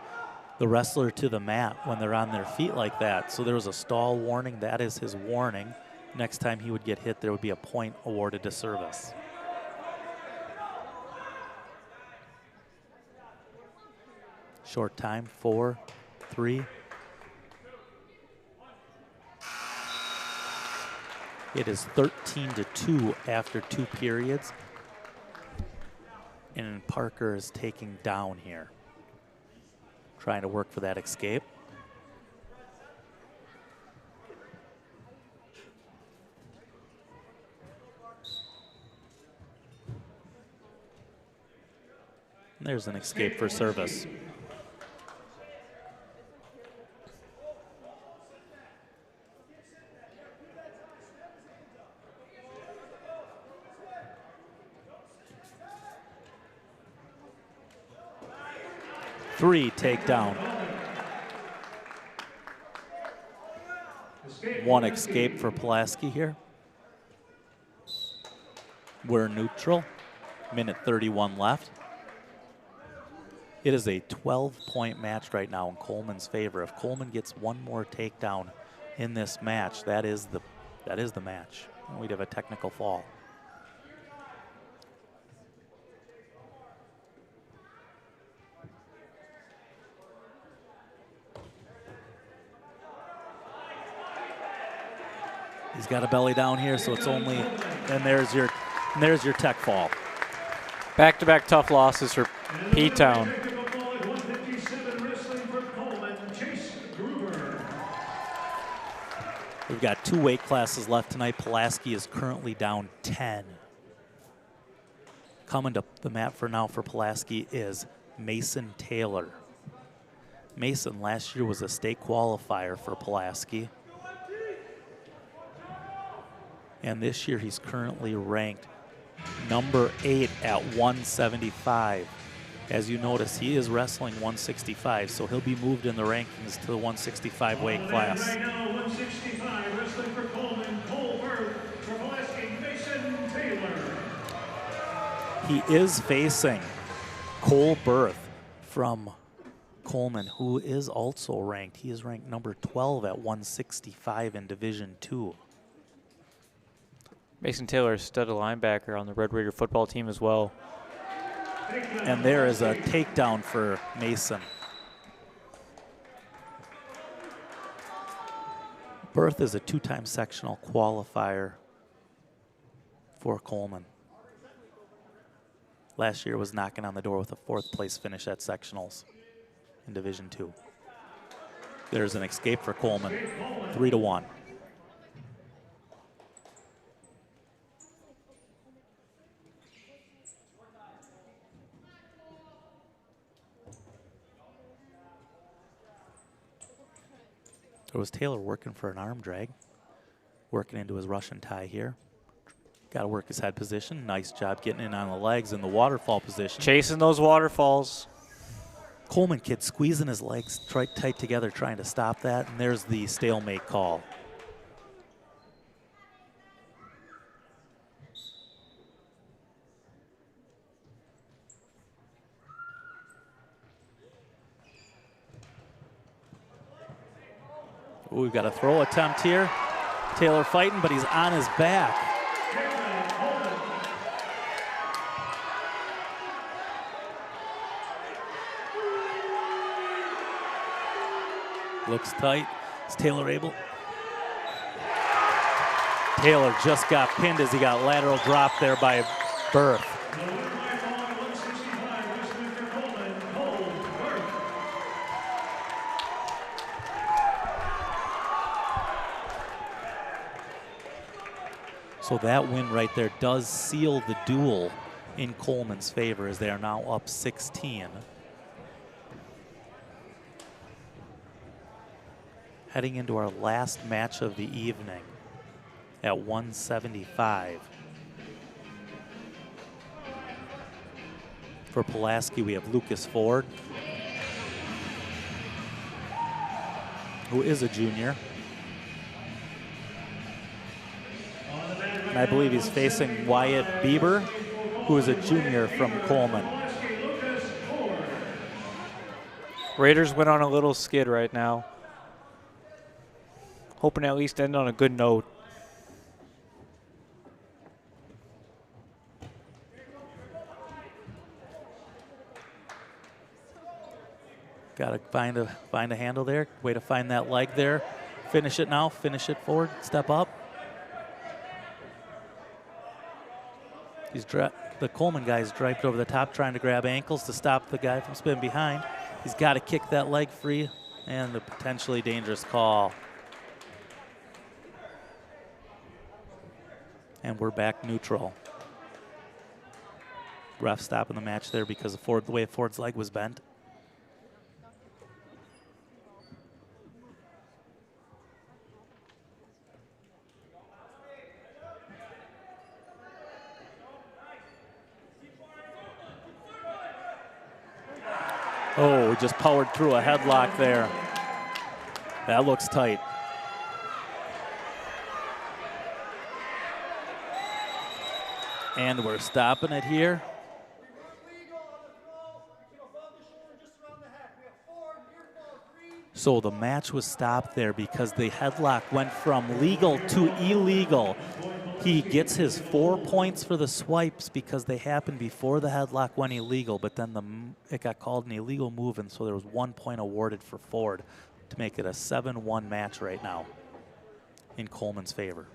Speaker 6: wrestler to the mat when they're on their feet like that. So there was a stall warning. That is his warning. Next time he would get hit, there would be a point awarded to service. Short time, 4, 3. It is 13-2 after 2 periods. And Parker is taking down here. Trying to work for that escape. And there's an escape for service. Three takedown. 1 escape for Pulaski here. We're neutral. Minute 31 left. It is a 12-point match right now in Coleman's favor. If Coleman gets 1 more takedown in this match, that is the match. We'd have a technical fall. He's got a belly down here, so it's only, and there's your tech fall.
Speaker 4: Back-to-back tough losses for P-Town.
Speaker 6: We've got 2 weight classes left tonight. Pulaski is currently down 10. Coming to the mat for now for Pulaski is Mason Taylor. Mason last year was a state qualifier for Pulaski. And this year he's currently ranked number 8 at 175. As you notice, he is wrestling 165, so he'll be moved in the rankings to the 165 weight class.
Speaker 3: Right now, 165, wrestling for Coleman, Cole Burke, for Pulaski, Mason Taylor.
Speaker 6: He is facing Cole Burke from Coleman, who is also ranked. He is ranked number 12 at 165 in Division II.
Speaker 4: Mason Taylor is studded linebacker on the Red Raider football team as well.
Speaker 6: And there is a takedown for Mason. Berth is a 2-time sectional qualifier for Coleman. Last year was knocking on the door with a 4th place finish at sectionals in Division II. There's an escape for Coleman, 3-1. There was Taylor working for an arm drag, working into his Russian tie here. Got to work his head position. Nice job getting in on the legs in the waterfall position.
Speaker 4: Chasing those waterfalls.
Speaker 6: Coleman kid squeezing his legs tight together, trying to stop that, and there's the stalemate call. Ooh, we've got a throw attempt here. Taylor fighting, but he's on his back. Looks tight. Is Taylor able? Taylor just got pinned as he got lateral drop there by Berth. So that win right there does seal the duel in Coleman's favor as they are now up 16. Heading into our last match of the evening at 175. For Pulaski, we have Lucas Ford, who is a junior. And I believe he's facing Wyatt Bieber, who is a junior from Coleman.
Speaker 4: Raiders went on a little skid right now. Hoping to at least end on a good note.
Speaker 6: Got to find a handle there. Way to find that leg there. Finish it now. Finish it forward. Step up. The Coleman guy's draped over the top, trying to grab ankles to stop the guy from spinning behind. He's got to kick that leg free, and the potentially dangerous call. And we're back neutral. Ref stopping the match there because of the way Ford's leg was bent. Oh, we just powered through a headlock there. That looks tight. And we're stopping it here. So the match was stopped there because the headlock went from legal to illegal. He gets his 4 points for the swipes because they happened before the headlock went illegal, but then it got called an illegal move, and so there was 1 point awarded for Ford to make it a 7-1 match right now in Coleman's favor.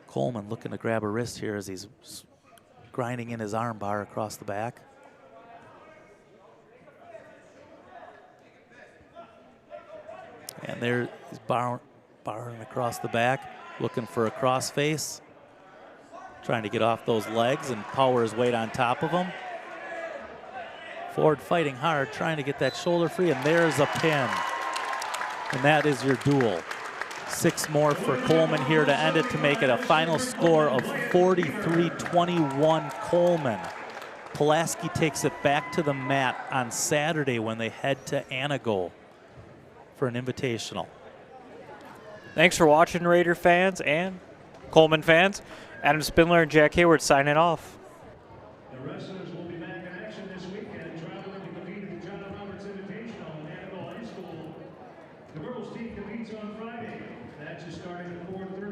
Speaker 6: Coleman looking to grab a wrist here as he's grinding in his arm bar across the back. And there he's barring across the back, looking for a crossface, trying to get off those legs and power his weight on top of him. Ford fighting hard, trying to get that shoulder free, and there's a pin. And that is your duel. 6 more for Coleman here to end it to make it a final score of 43-21 Coleman. Pulaski takes it back to the mat on Saturday when they head to Anago for an invitational.
Speaker 4: Thanks for watching, Raider fans and Coleman fans. Adam Spindler and Jack Hayward signing off.
Speaker 3: The wrestlers will be back in action this weekend, traveling to compete at the John Roberts Invitational in Anago High School. The girls team competes on Friday. Match is starting at 4:30.